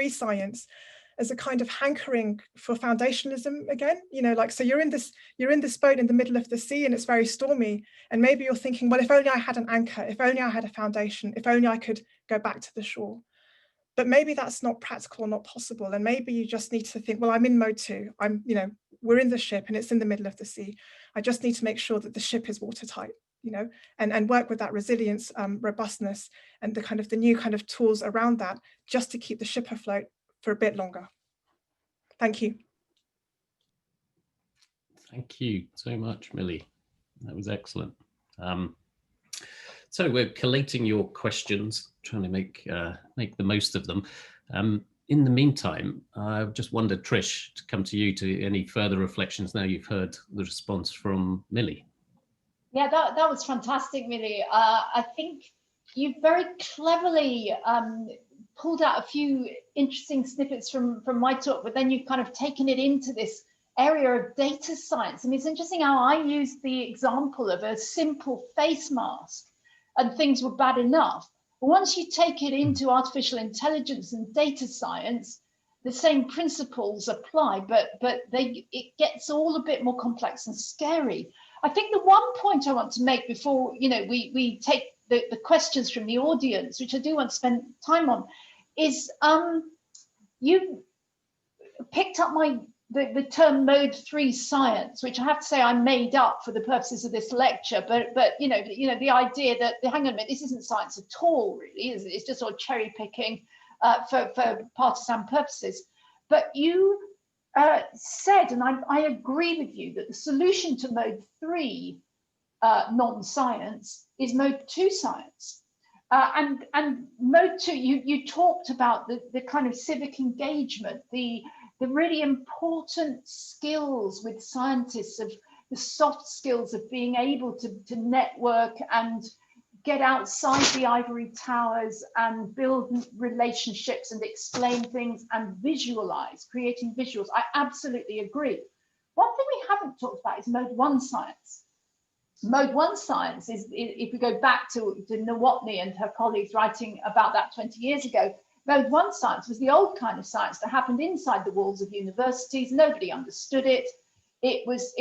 [SPEAKER 4] science as a kind of hankering for foundationalism again, so you're in this boat in the middle of the sea and it's very stormy, and maybe you're thinking, well, if only I had an anchor, if only I had a foundation, if only I could go back to the shore. But maybe that's not practical or not possible, and maybe you just need to think, well, I'm in mode 2. We're in the ship and it's in the middle of the sea. I just need to make sure that the ship is watertight, and work with that resilience, robustness, and the new kind of tools around that, just to keep the ship afloat for a bit longer. Thank you.
[SPEAKER 1] Thank you so much, Millie. That was excellent. So we're collating your questions, trying to make the most of them. In the meantime, I've just wondered, Trish, to come to you to any further reflections now you've heard the response from Millie.
[SPEAKER 3] Yeah, that was fantastic, Millie. I think you very cleverly pulled out a few interesting snippets from my talk, but then you've kind of taken it into this area of data science. And it's interesting how I used the example of a simple face mask and things were bad enough. But once you take it into artificial intelligence and data science, the same principles apply, but it gets all a bit more complex and scary. I think the one point I want to make before we take the questions from the audience, which I do want to spend time on, is you picked up the term mode 3 science, which I have to say I made up for the purposes of this lecture, but the idea that, hang on a minute, this isn't science at all, really. It's just sort of cherry picking for partisan purposes. But you said, and I agree with you, that the solution to mode 3 non-science is mode 2 science. And mode 2, you talked about the kind of civic engagement, the really important skills with scientists, of the soft skills of being able to network and get outside the ivory towers and build relationships and explain things and visualize, creating visuals. I absolutely agree. One thing we haven't talked about is mode 1 science. Mode 1 science is, if we go back to Nowotny and her colleagues writing about that 20 years ago, mode 1 science was the old kind of science that happened inside the walls of universities. Nobody understood it. It was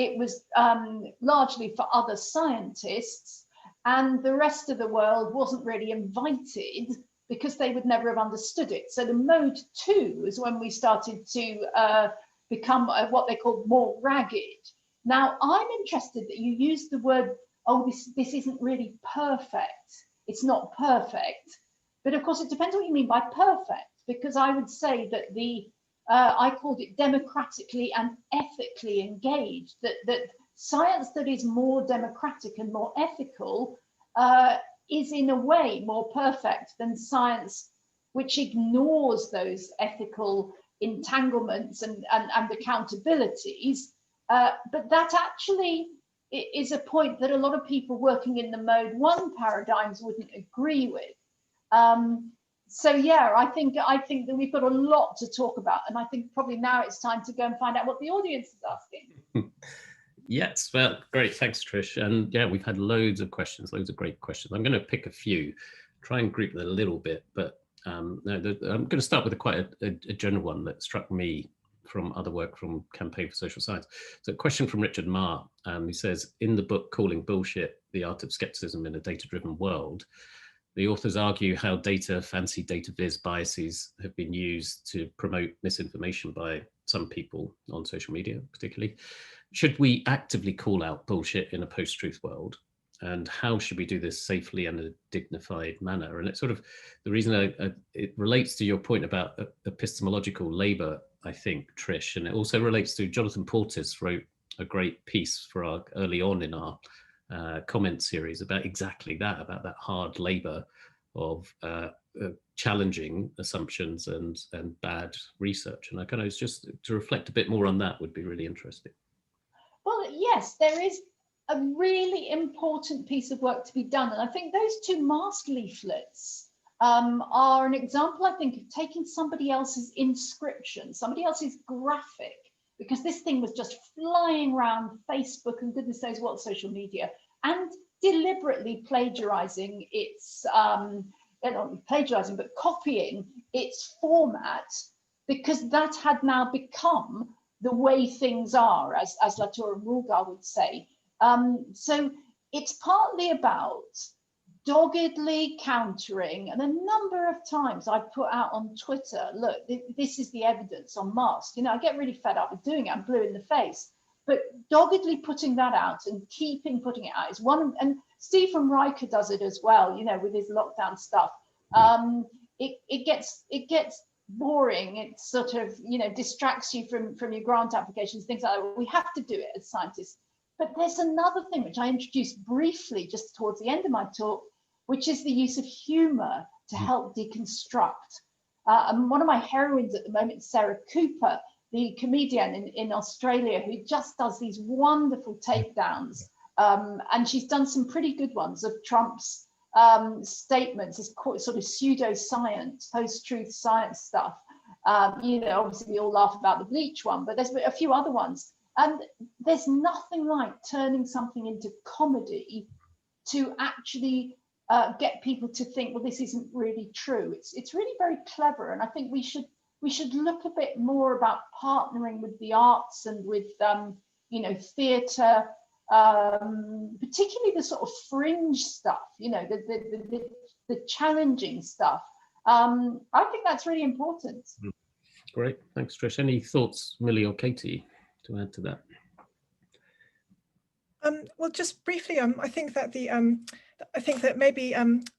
[SPEAKER 3] largely for other scientists, and the rest of the world wasn't really invited because they would never have understood it. So the mode 2 is when we started to become what they called more ragged. Now, I'm interested that you used the word, oh, this isn't really perfect. It's not perfect. But of course, it depends what you mean by perfect, because I would say that I called it democratically and ethically engaged, that science that is more democratic and more ethical is in a way more perfect than science which ignores those ethical entanglements and accountabilities. But that actually is a point that a lot of people working in the mode 1 paradigms wouldn't agree with. So yeah, I think that we've got a lot to talk about, and I think probably now it's time to go and find out what the audience is asking.
[SPEAKER 1] Yes, well, great, thanks, Trish. And yeah, we've had loads of questions, loads of great questions. I'm going to pick a few, try and group them a little bit, but I'm going to start with quite a general one that struck me from other work from Campaign for Social Science. So a question from Richard Marr, he says, in the book Calling Bullshit, The Art of Skepticism in a Data-Driven World, the authors argue how fancy data viz biases have been used to promote misinformation by some people on social media, particularly. Should we actively call out bullshit in a post-truth world? And how should we do this safely and in a dignified manner? And it's sort of the reason it relates to your point about epistemological labor, I think, Trish, and it also relates to Jonathan Portis wrote a great piece for our early on in our comment series about exactly that, about that hard labor of challenging assumptions and bad research. And I kind of just to reflect a bit more on that would be really interesting.
[SPEAKER 3] Well, yes, there is a really important piece of work to be done. And I think those 2 mask leaflets are an example, I think, of taking somebody else's inscription, somebody else's graphic, because this thing was just flying around Facebook and goodness knows what social media, and deliberately plagiarizing its, not plagiarizing, but copying its format, because that had now become the way things are, as Latour and Rulgar would say. So it's partly about doggedly countering, and a number of times I put out on Twitter, look, this is the evidence on masks. You know, I get really fed up with doing it, I'm blue in the face, but doggedly putting that out and keeping putting it out is one, and Stephen Riker does it as well, you know, with his lockdown stuff. It gets boring, it sort of, you know, distracts you from your grant applications, things like that. We have to do it as scientists. But there's another thing which I introduced briefly just towards the end of my talk, which is the use of humor to help deconstruct. And one of my heroines at the moment is Sarah Cooper, the comedian in Australia, who just does these wonderful takedowns. And she's done some pretty good ones of Trump's statements, as sort of pseudoscience, post-truth science stuff. You know, obviously we all laugh about the bleach one, but there's a few other ones. And there's nothing like turning something into comedy to actually get people to think, well, this isn't really true. It's really very clever, and I think we should look a bit more about partnering with the arts and with you know, theatre, particularly the sort of fringe stuff, you know, the challenging stuff. I think that's really important.
[SPEAKER 1] Great, thanks, Trish. Any thoughts, Millie or Katie, to add to that?
[SPEAKER 4] Well, just briefly, I think that maybe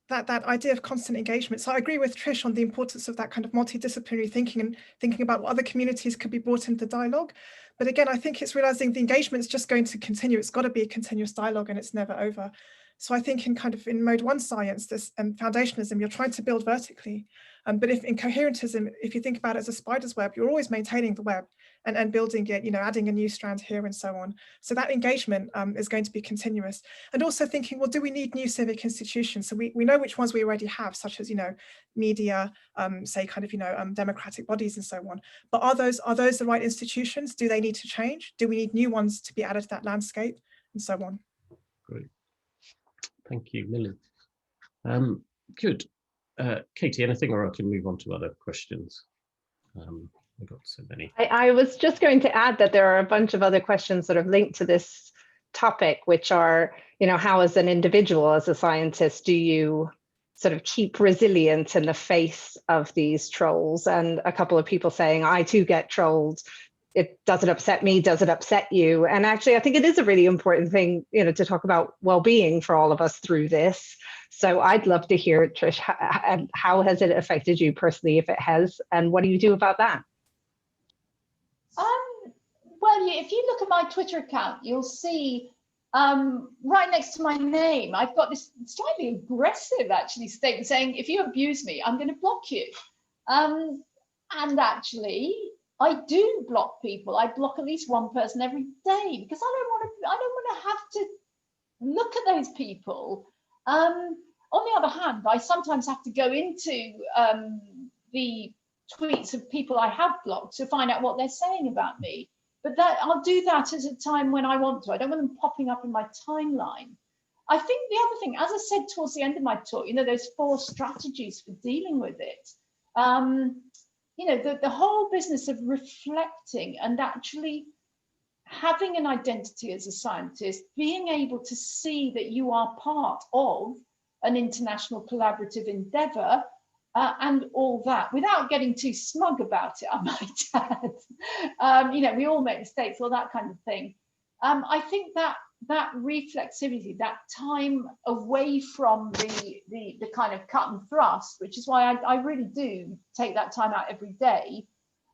[SPEAKER 4] that idea of constant engagement. So I agree with Trish on the importance of that kind of multidisciplinary thinking and thinking about what other communities could be brought into dialogue. But again, I think it's realizing the engagement is just going to continue. It's got to be a continuous dialogue, and it's never over. So I think in mode one science, this foundationalism, you're trying to build vertically. But if in coherentism, if you think about it as a spider's web, you're always maintaining the web and building it, adding a new strand here and so on. So that engagement is going to be continuous. And also thinking, well, do we need new civic institutions? So we know which ones we already have, such as, media, say democratic bodies and so on. But are those the right institutions? Do they need to change? Do we need new ones to be added to that landscape and so on?
[SPEAKER 1] Great. Thank you, Lily. Good. Katie, anything, or I can move on to other questions? We've got so many.
[SPEAKER 2] I was just going to add that there are a bunch of other questions sort of linked to this topic, which are, how as an individual, as a scientist, do you sort of keep resilient in the face of these trolls? And a couple of people saying, I too get trolled. Does it upset me? Does it upset you? And actually, I think it is a really important thing, to talk about well-being for all of us through this. So I'd love to hear, Trish, how has it affected you personally, if it has, and what do you do about that?
[SPEAKER 3] Well, if you look at my Twitter account, you'll see right next to my name, I've got this slightly aggressive, actually, statement saying, if you abuse me, I'm going to block you. And actually, I do block people. I block at least one person every day because I don't want to have to look at those people. On the other hand, I sometimes have to go into the tweets of people I have blocked to find out what they're saying about me. But I'll do that at a time when I want to. I don't want them popping up in my timeline. I think the other thing, as I said towards the end of my talk, those 4 strategies for dealing with it. The whole business of reflecting and actually having an identity as a scientist, being able to see that you are part of an international collaborative endeavor, and all that, without getting too smug about it, I might add. We all make mistakes, all that kind of thing. I think that reflexivity, that time away from the kind of cut and thrust, which is why I really do take that time out every day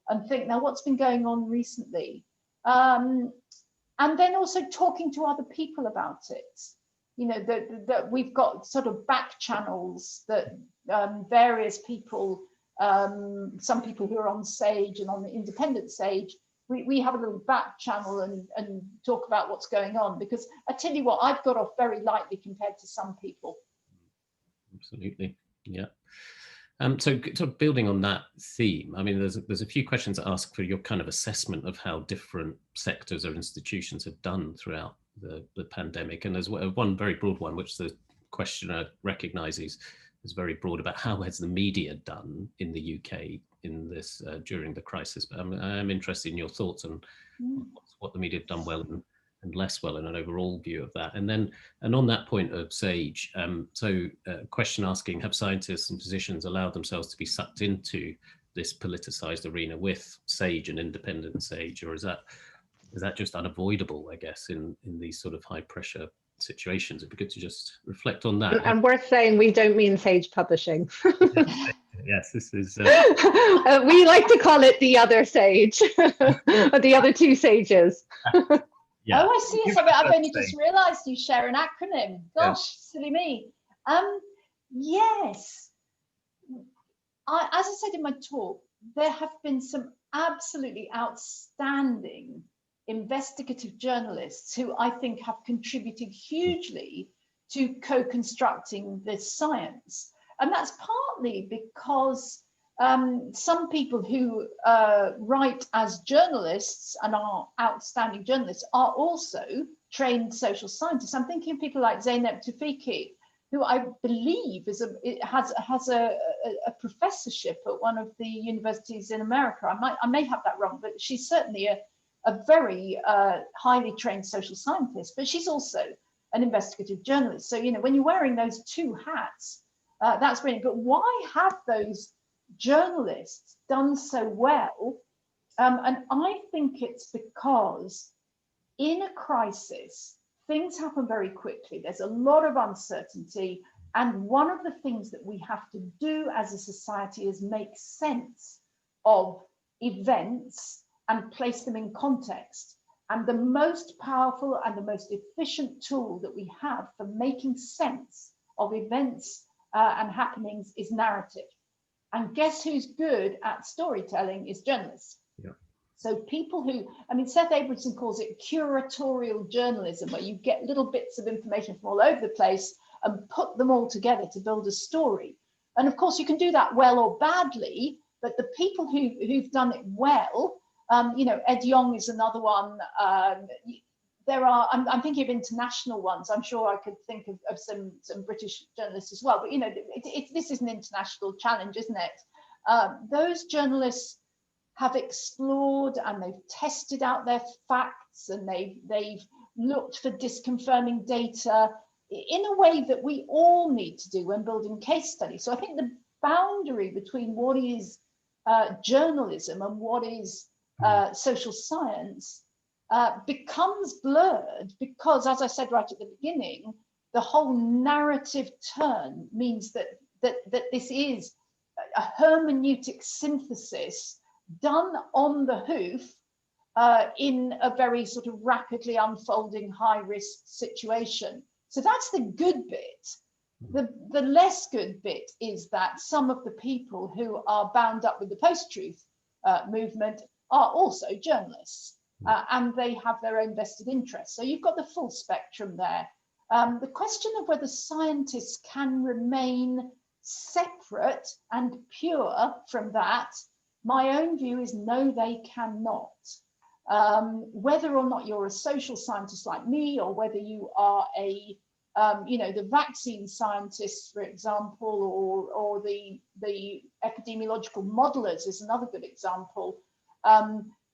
[SPEAKER 3] and think, now what's been going on recently? And then also talking to other people about it. That we've got sort of back channels that various people, some people who are on Sage and on the independent Sage, we have a little back channel and talk about what's going on, because I tell you what, I've got off very lightly compared to some people.
[SPEAKER 1] Absolutely, yeah. So sort of building on that theme, I mean, there's a few questions that ask for your kind of assessment of how different sectors or institutions have done throughout the pandemic. And there's one very broad one, which the questioner recognises is very broad, about how has the media done in the UK in this during the crisis. But I'm interested in your thoughts on what the media have done well and less well, in an overall view of that. And on that point of Sage, question asking, have scientists and physicians allowed themselves to be sucked into this politicised arena with Sage and independent Sage, or is that just unavoidable, I guess, in these sort of high pressure situations? It'd be good to just reflect on that.
[SPEAKER 2] And worth saying, we don't mean Sage Publishing.
[SPEAKER 1] Yes, this is...
[SPEAKER 2] we like to call it the other Sage, or the other 2 Sages.
[SPEAKER 3] Yeah. Oh, I see. I've only just realised you share an acronym. Gosh, silly me. Yes. As I said in my talk, there have been some absolutely outstanding investigative journalists who I think have contributed hugely to co-constructing this science. And that's partly because some people who write as journalists and are outstanding journalists are also trained social scientists. I'm thinking of people like Zimeta, who I believe has a professorship at one of the universities in America. I may have that wrong, but she's certainly a very highly trained social scientist, but she's also an investigative journalist. So, when you're wearing those 2 hats, that's brilliant. But why have those journalists done so well? And I think it's because in a crisis, things happen very quickly. There's a lot of uncertainty. And one of the things that we have to do as a society is make sense of events and place them in context. And the most powerful and the most efficient tool that we have for making sense of events and happenings is narrative. And guess who's good at storytelling is journalists.
[SPEAKER 1] Yeah.
[SPEAKER 3] So people who, I mean, Seth Abramson calls it curatorial journalism, where you get little bits of information from all over the place and put them all together to build a story. And of course, you can do that well or badly, but the people who've done it well, you know, Ed Yong is another one. There are, I'm thinking of international ones. I'm sure I could think of some British journalists as well, but you know, this is an international challenge, isn't it? Those journalists have explored and they've tested out their facts and they've looked for disconfirming data in a way that we all need to do when building case studies. So I think the boundary between what is journalism and what is social science becomes blurred because, as I said right at the beginning, the whole narrative turn means that this is a hermeneutic synthesis done on the hoof in a very sort of rapidly unfolding high-risk situation. So that's the good bit. The less good bit is that some of the people who are bound up with the post-truth movement are also journalists, and they have their own vested interests. So you've got the full spectrum there. The question of whether scientists can remain separate and pure from that, my own view is no, they cannot. Whether or not you're a social scientist like me, or whether you are a you know, the vaccine scientists, for example, or the epidemiological modelers is another good example.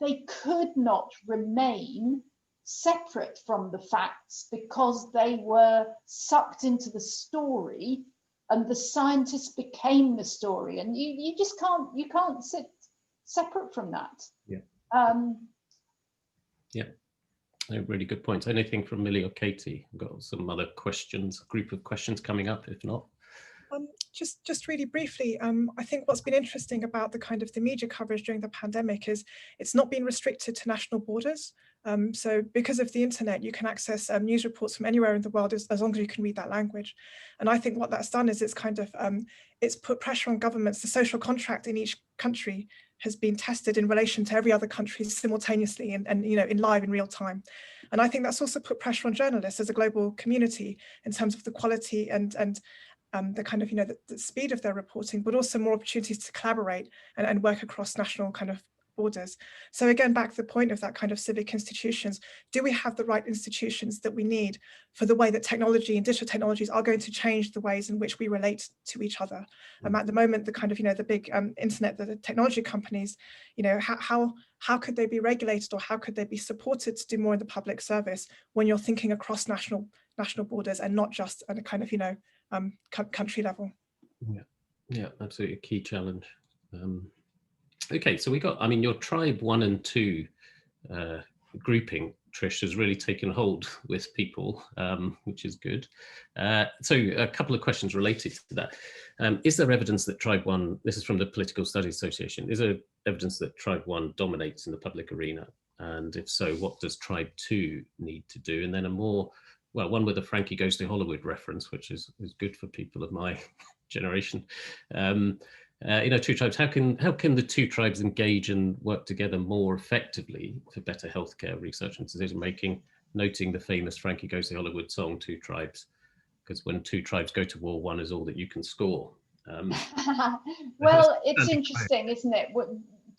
[SPEAKER 3] They could not remain separate from the facts because they were sucked into the story, and the scientists became the story, and you just can't sit separate from that.
[SPEAKER 1] Yeah. Yeah. No, really good points. Anything from Millie or Katie? We've got some other questions, group of questions coming up, if not.
[SPEAKER 4] Just really briefly, I think what's been interesting about the kind of the media coverage during the pandemic is it's not been restricted to national borders. So because of the internet, you can access news reports from anywhere in the world as long as you can read that language. And I think what that's done is it's kind of, it's put pressure on governments. The social contract in each country has been tested in relation to every other country simultaneously and you know, in real time. And I think that's also put pressure on journalists as a global community in terms of the quality and the kind of, you know, the speed of their reporting, but also more opportunities to collaborate and work across national kind of borders. So again, back to the point of that kind of civic institutions, do we have the right institutions that we need for the way that technology and digital technologies are going to change the ways in which we relate to each other? At the moment, the kind of, you know, the big internet, the technology companies, you know, how could they be regulated, or how could they be supported to do more in the public service when you're thinking across national borders and not just at a kind of, you know, country level?
[SPEAKER 1] Yeah, absolutely a key challenge. Okay, so we got, I mean, your tribe 1 and 2 grouping, Trish, has really taken hold with people, which is good. So a couple of questions related to that. Is there evidence that tribe 1, this is from the Political Studies Association, is there evidence that tribe 1 dominates in the public arena? And if so, what does tribe 2 need to do? And then a more, well, one with a Frankie Goes to Hollywood reference, which is good for people of my generation. You know, two tribes, how can the two tribes engage and work together more effectively for better healthcare research and decision making, noting the famous Frankie Goes to Hollywood song, Two Tribes, because when two tribes go to war, one is all that you can score.
[SPEAKER 3] Well, it's interesting, isn't it?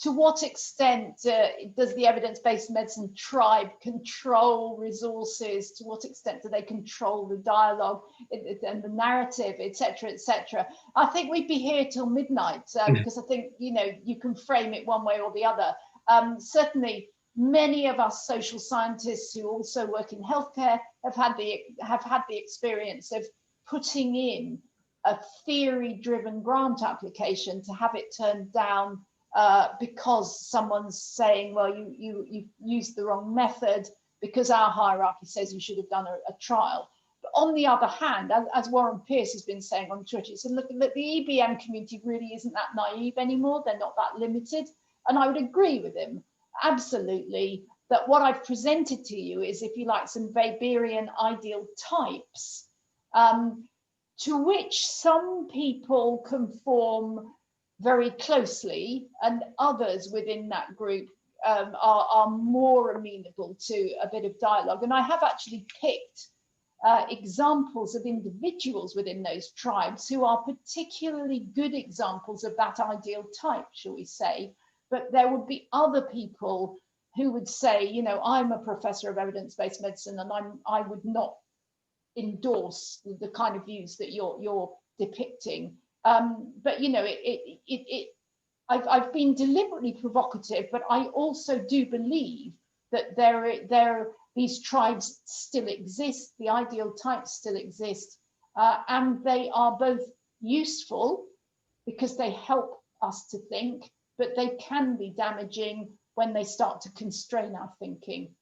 [SPEAKER 3] To what extent does the evidence-based medicine tribe control resources? To what extent do they control the dialogue and the narrative, etc., etc.? I think we'd be here till midnight because I think, you know, you can frame it one way or the other. Certainly, many of us social scientists who also work in healthcare have had the experience of putting in a theory-driven grant application to have it turned down because someone's saying, well, you used the wrong method. because our hierarchy says you should have done a trial. But on the other hand, as Warren Pierce has been saying on Twitter, he said, look, the EBM community really isn't that naive anymore. They're not that limited. And I would agree with him, absolutely, that what I've presented to you is, if you like, some Weberian ideal types to which some people conform very closely, and others within that group are more amenable to a bit of dialogue. And I have actually picked examples of individuals within those tribes who are particularly good examples of that ideal type, shall we say. But there would be other people who would say, you know, I'm a professor of evidence-based medicine and I would not endorse the kind of views that you're depicting. But, you know, I've been deliberately provocative, but I also do believe that these tribes still exist, the ideal types still exist, and they are both useful because they help us to think, but they can be damaging when they start to constrain our thinking.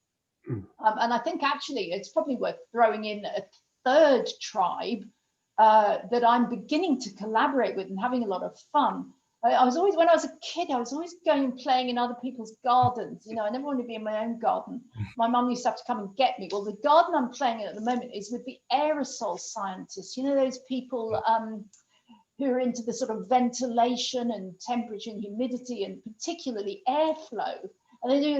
[SPEAKER 3] And I think actually it's probably worth throwing in a third tribe that I'm beginning to collaborate with and having a lot of fun. When I was a kid, I was always going and playing in other people's gardens. You know, I never wanted to be in my own garden. My mum used to have to come and get me. Well, the garden I'm playing in at the moment is with the aerosol scientists. You know, those people who are into the sort of ventilation and temperature and humidity and particularly airflow. And they do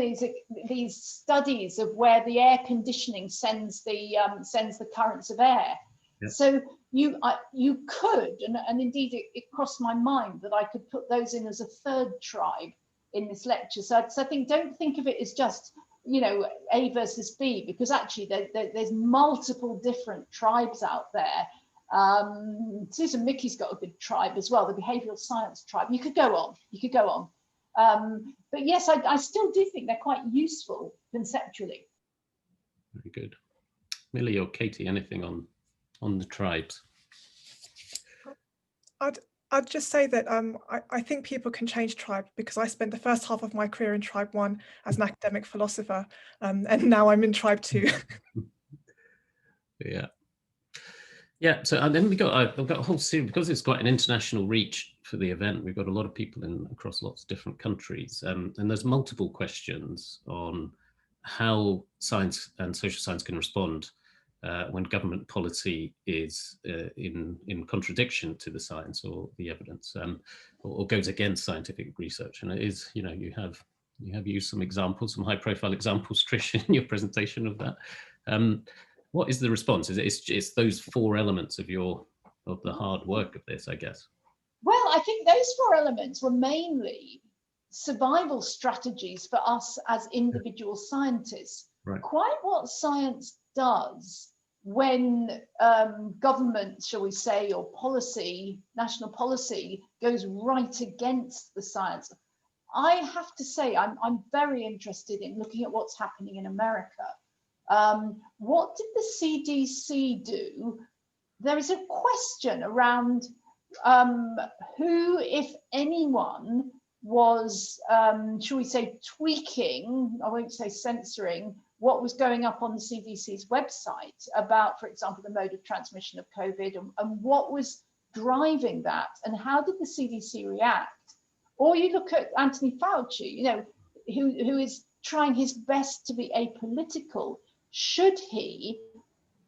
[SPEAKER 3] these studies of where the air conditioning sends the currents of air. Yep. So you could, and indeed it crossed my mind that I could put those in as a third tribe in this lecture. So I think, don't think of it as just, you know, A versus B, because actually there's multiple different tribes out there. Susan Mickey's got a good tribe as well, the behavioural science tribe. You could go on. But yes, I still do think they're quite useful conceptually.
[SPEAKER 1] Very good. Millie or Katie, anything on the tribes?
[SPEAKER 4] I'd just say that I think people can change tribe, because I spent the first half of my career in tribe 1 as an academic philosopher, and now I'm in tribe 2.
[SPEAKER 1] Yeah, so and then I've got a whole series, because it's got an international reach for the event. We've got a lot of people across lots of different countries, and there's multiple questions on how science and social science can respond when government policy is in contradiction to the science or the evidence, or goes against scientific research. And it is, you know, you have used some examples, some high-profile examples, Trish, in your presentation of that. What is the response? It's those 4 elements of the hard work of this, I guess.
[SPEAKER 3] Well, I think those 4 elements were mainly survival strategies for us as individual scientists. Right. Quite what science does when government, shall we say, or policy, national policy, goes right against the science. I have to say, I'm very interested in looking at what's happening in America. What did the CDC do? There is a question around who, if anyone, was, shall we say, tweaking, I won't say censoring, what was going up on the CDC's website about, for example, the mode of transmission of COVID, and what was driving that, and how did the CDC react? Or you look at Anthony Fauci, you know, who is trying his best to be apolitical. Should he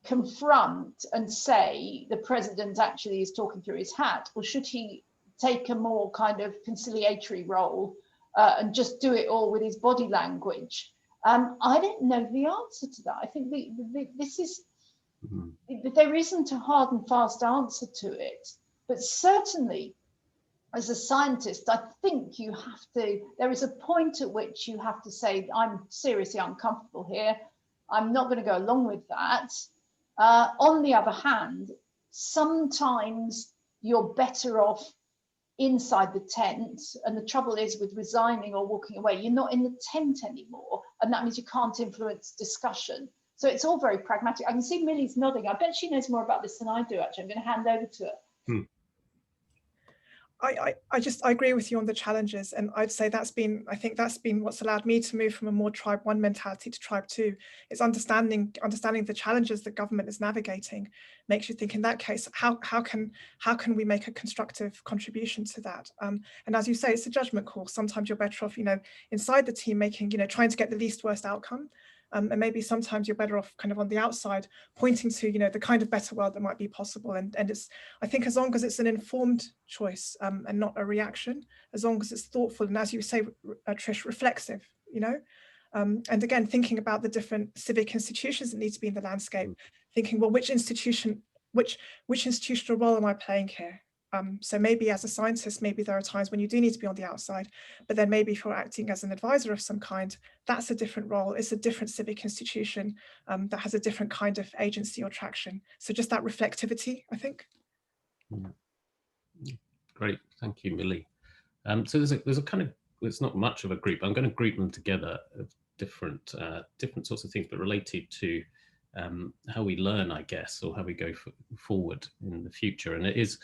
[SPEAKER 3] confront and say the president actually is talking through his hat, or should he take a more kind of conciliatory role and just do it all with his body language? I don't know the answer to that. I think this is, there isn't a hard and fast answer to it, but certainly as a scientist, I think you have to, there is a point at which you have to say, I'm seriously uncomfortable here. I'm not going to go along with that. On the other hand, sometimes you're better off inside the tent, and the trouble is with resigning or walking away, you're not in the tent anymore, and that means you can't influence discussion. So it's all very pragmatic. I can see Millie's nodding. I bet she knows more about this than I do, actually. I'm going to hand over to her.
[SPEAKER 4] I agree with you on the challenges, and I'd say I think that's been what's allowed me to move from a more tribe one mentality to tribe two. It's understanding the challenges that government is navigating makes you think, in that case, how can we make a constructive contribution to that? And as you say, it's a judgment call. Sometimes you're better off, inside the team making, trying to get the least worst outcome. And maybe sometimes you're better off kind of on the outside, pointing to, the kind of better world that might be possible. And it's, I think, as long as it's an informed choice and not a reaction, as long as it's thoughtful and, as you say, Trish, reflexive, and again, thinking about the different civic institutions that need to be in the landscape, thinking, well, which institutional role am I playing here? So maybe as a scientist, maybe there are times when you do need to be on the outside, but then maybe if you're acting as an advisor of some kind, that's a different role. It's a different civic institution that has a different kind of agency or traction. So just that reflectivity, I think.
[SPEAKER 1] Great, thank you, Millie. So there's a kind of, it's not much of a group. I'm going to group them together of different sorts of things, but related to how we learn, I guess, or how we go forward in the future. And it is.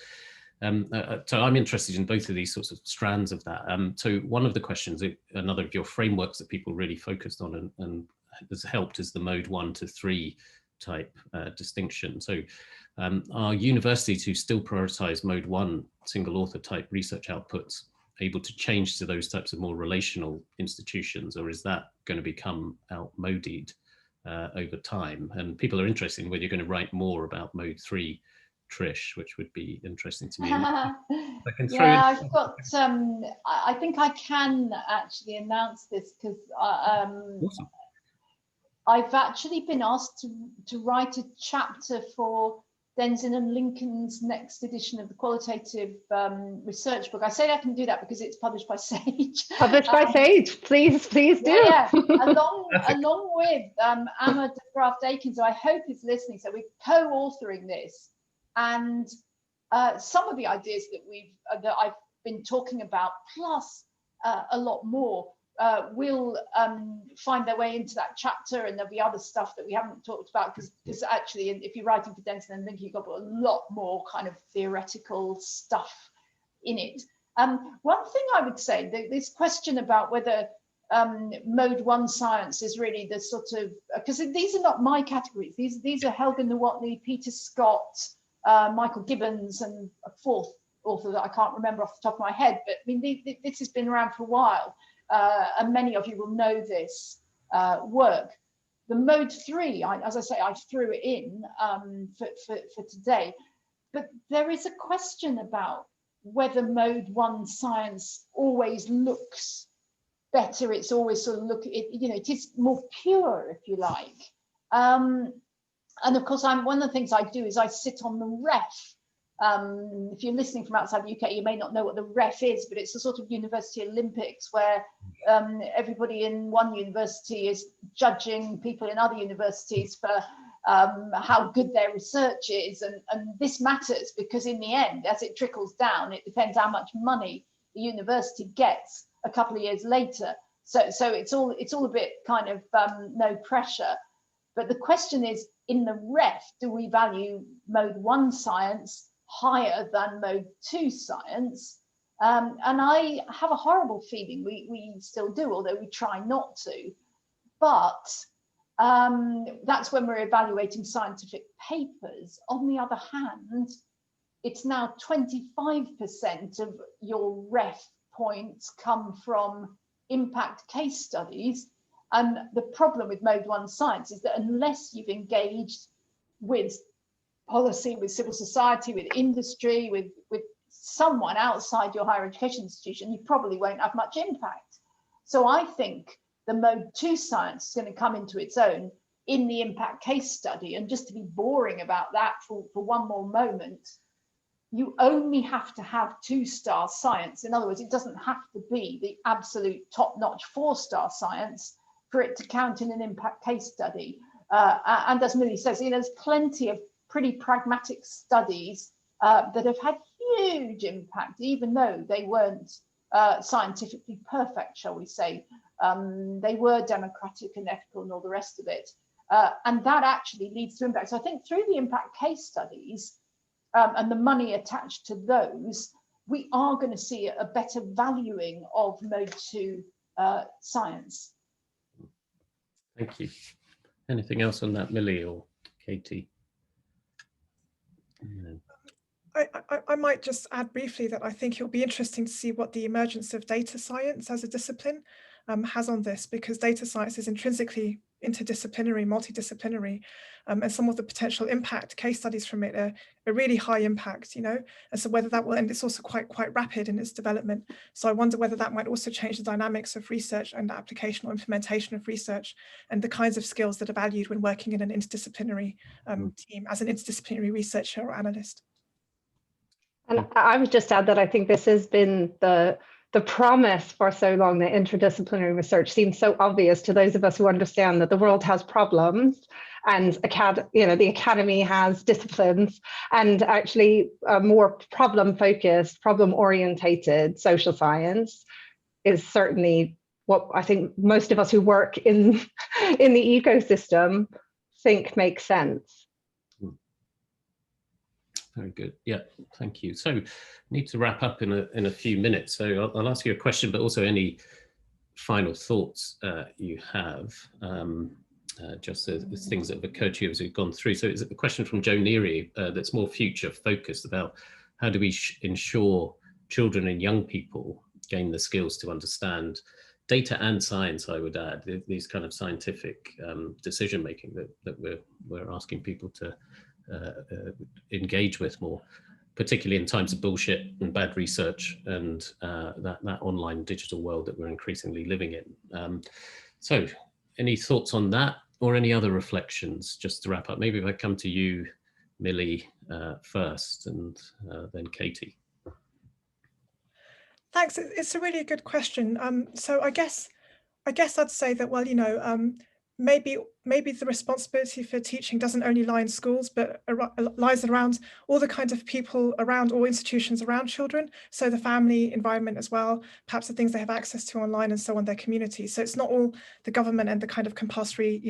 [SPEAKER 1] So I'm interested in both of these sorts of strands of that. So one of the questions, another of your frameworks that people really focused on and has helped, is the mode 1 to 3 type distinction. So are universities who still prioritize mode 1 single author type research outputs able to change to those types of more relational institutions, or is that going to become outmoded over time? And people are interested in whether you're going to write more about mode 3, Trish, which would be interesting to me. I
[SPEAKER 3] think I can actually announce this because
[SPEAKER 1] awesome.
[SPEAKER 3] I've actually been asked to write a chapter for Denzin and Lincoln's next edition of the qualitative research book. I say I can do that because it's published by Sage.
[SPEAKER 2] Published by Sage, please do.
[SPEAKER 3] Yeah. along with Amma de Graaf-Dakins, who I hope is listening. So we're co-authoring this. And some of the ideas that I've been talking about, plus a lot more, will find their way into that chapter, and there'll be other stuff that we haven't talked about because actually, if you're writing for Denzin and Lincoln, you've got a lot more kind of theoretical stuff in it. One thing I would say, this question about whether mode 1 science is really the sort of, because these are not my categories. These are Helga Nowotny, Peter Scott, Michael Gibbons, and a fourth author that I can't remember off the top of my head, but I mean, this has been around for a while, and many of you will know this work. The mode 3, as I say, I threw it in for today, but there is a question about whether mode 1 science always looks better. It's always sort of it is more pure, if you like. And of course, one of the things I do is I sit on the ref. If you're listening from outside the UK, you may not know what the ref is, but it's a sort of university Olympics where everybody in one university is judging people in other universities for how good their research is. And this matters because in the end, as it trickles down, it depends how much money the university gets a couple of years later. So it's all a bit kind of no pressure. But the question is, in the ref, do we value mode 1 science higher than mode 2 science? And I have a horrible feeling we still do, although we try not to. But that's when we're evaluating scientific papers. On the other hand, it's now 25% of your ref points come from impact case studies. And the problem with mode 1 science is that unless you've engaged with policy, with civil society, with industry, with someone outside your higher education institution, you probably won't have much impact. So I think the mode 2 science is going to come into its own in the impact case study. And just to be boring about that for one more moment, you only have to have 2-star science. In other words, it doesn't have to be the absolute top-notch 4-star science for it to count in an impact case study. And as Millie says, there's plenty of pretty pragmatic studies that have had huge impact, even though they weren't scientifically perfect, shall we say. They were democratic and ethical and all the rest of it. And that actually leads to impact. So I think through the impact case studies and the money attached to those, we are going to see a better valuing of mode 2 science.
[SPEAKER 1] Thank you. Anything else on that, Millie or Katie? No.
[SPEAKER 4] I might just add briefly that I think it'll be interesting to see what the emergence of data science as a discipline has on this, because data science is intrinsically interdisciplinary, multidisciplinary, and some of the potential impact case studies from it are really high impact, you know, and so whether that will, and it's also quite rapid in its development. So I wonder whether that might also change the dynamics of research and application or implementation of research and the kinds of skills that are valued when working in an interdisciplinary team as an interdisciplinary researcher or analyst.
[SPEAKER 2] And I would just add that I think this has been the promise for so long that interdisciplinary research seems so obvious to those of us who understand that the world has problems and the academy has disciplines, and actually a more problem-focused, problem-orientated social science is certainly what I think most of us who work in the ecosystem think makes sense.
[SPEAKER 1] Very good. Yeah, thank you. So need to wrap up in a few minutes. So I'll ask you a question, but also any final thoughts you have, just as things that have occurred to you as we've gone through. So it's a question from Joe Neary that's more future focused about how do we ensure children and young people gain the skills to understand data and science, I would add, these kind of scientific decision making that we're asking people to engage with more, particularly in times of bullshit and bad research and that online digital world that we're increasingly living in. So any thoughts on that or any other reflections just to wrap up? Maybe if I come to you, Millie, first, and then Katie.
[SPEAKER 4] Thanks. It's a really good question. So I guess I'd say that, well, you know, maybe the responsibility for teaching doesn't only lie in schools, but lies around all the kinds of people around all institutions around children. So the family environment as well, perhaps the things they have access to online and so on, their community. So it's not all the government and the kind of compulsory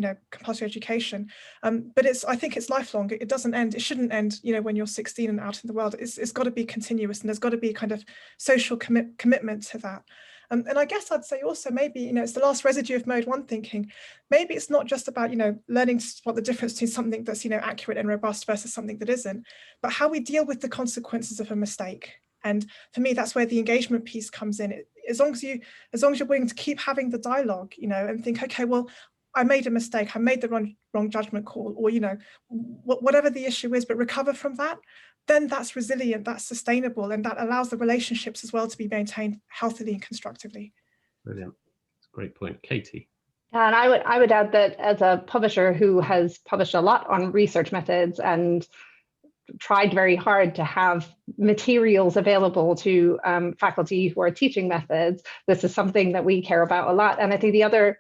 [SPEAKER 4] education, but I think it's lifelong. It doesn't end. It shouldn't end, you know, when you're 16 and out in the world. It's got to be continuous, and there's got to be kind of social commitment to that. And I guess I'd say also maybe, you know, it's the last residue of mode 1 thinking. Maybe it's not just about, you know, learning to spot the difference between something that's, you know, accurate and robust versus something that isn't, but how we deal with the consequences of a mistake. And for me, that's where the engagement piece comes in. As long as you're willing to keep having the dialogue, you know, and think, okay, well, I made a mistake, I made the wrong judgment call, or, you know, whatever the issue is, but recover from that, then that's resilient, that's sustainable, and that allows the relationships as well to be maintained healthily and constructively.
[SPEAKER 1] Brilliant. That's a great point. Katie.
[SPEAKER 2] And I would add that as a publisher who has published a lot on research methods and tried very hard to have materials available to faculty who are teaching methods, this is something that we care about a lot. And I think the other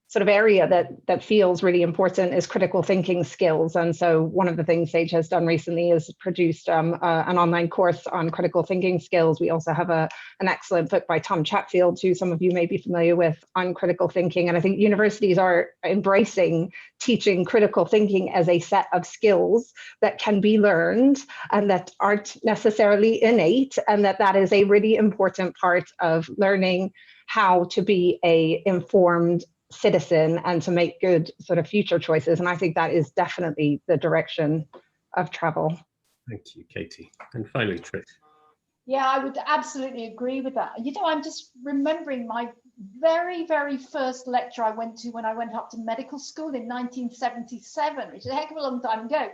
[SPEAKER 2] sort of area that feels really important is critical thinking skills. And so one of the things Sage has done recently is produced an online course on critical thinking skills. We also have an excellent book by Tom Chatfield, who some of you may be familiar with, on critical thinking. And I think universities are embracing teaching critical thinking as a set of skills that can be learned and that aren't necessarily innate, and that is a really important part of learning how to be an informed citizen and to make good sort of future choices. And I think that is definitely the direction of travel.
[SPEAKER 1] Thank you, Katie. And finally, Trish.
[SPEAKER 3] Yeah, I would absolutely agree with that. You know, I'm just remembering my very, very first lecture I went to when I went up to medical school in 1977, which is a heck of a long time ago.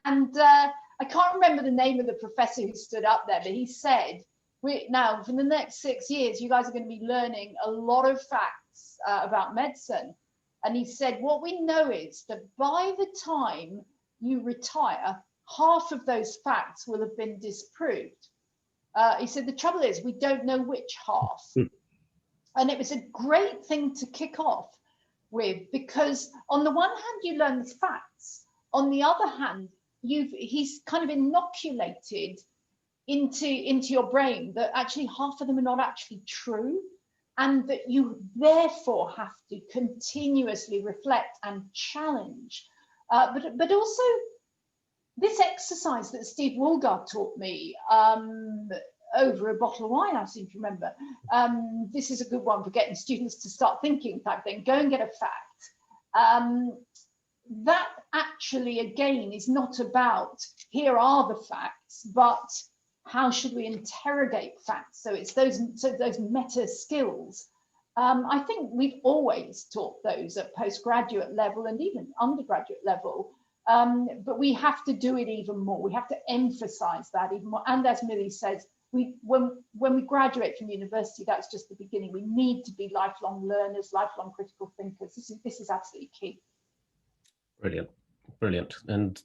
[SPEAKER 3] And I can't remember the name of the professor who stood up there, but he said, now for the next 6 years, you guys are going to be learning a lot of facts about medicine. And he said, what we know is that by the time you retire, half of those facts will have been disproved. He said, the trouble is we don't know which half. And it was a great thing to kick off with, because on the one hand, you learn the facts. On the other hand, he's kind of inoculated into your brain that actually half of them are not actually true, and that you therefore have to continuously reflect and challenge. But also this exercise that Steve Woolgar taught me over a bottle of wine, I seem to remember. This is a good one for getting students to start thinking type thing. Go and get a fact. That actually, again, is not about here are the facts, but how should we interrogate facts? So it's those meta skills. I think we've always taught those at postgraduate level and even undergraduate level, but we have to do it even more. We have to emphasize that even more. And as Millie says, when we graduate from university, that's just the beginning. We need to be lifelong learners, lifelong critical thinkers. This is absolutely key.
[SPEAKER 1] Brilliant, brilliant. And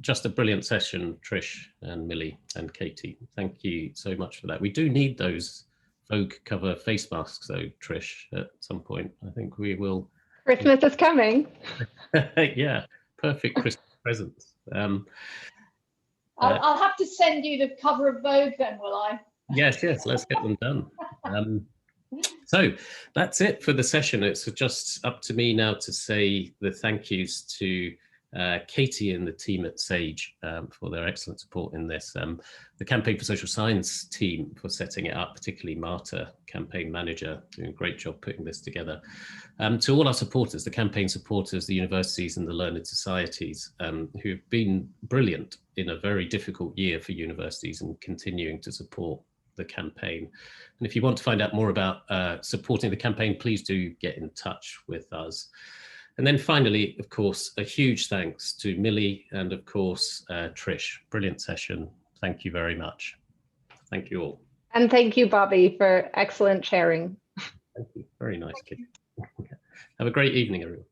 [SPEAKER 1] just a brilliant session, Trish and Millie and Katie. Thank you so much for that. We do need those Vogue cover face masks though, Trish, at some point. I think we will.
[SPEAKER 2] Christmas is coming.
[SPEAKER 1] Yeah, perfect Christmas presents.
[SPEAKER 3] I'll have to send you the cover of Vogue then, will I?
[SPEAKER 1] Yes, let's get them done. So that's it for the session. It's just up to me now to say the thank yous to Katie and the team at SAGE for their excellent support in this. The Campaign for Social Science team for setting it up, particularly Marta, campaign manager, doing a great job putting this together. To all our supporters, the campaign supporters, the universities and the learned societies who've been brilliant in a very difficult year for universities and continuing to support the campaign. And if you want to find out more about supporting the campaign, please do get in touch with us. And then finally, of course, a huge thanks to Millie and of course, Trish. Brilliant session. Thank you very much. Thank you all.
[SPEAKER 2] And thank you, Bobby, for excellent sharing.
[SPEAKER 1] Thank you. Very nice. Have a great evening, everyone.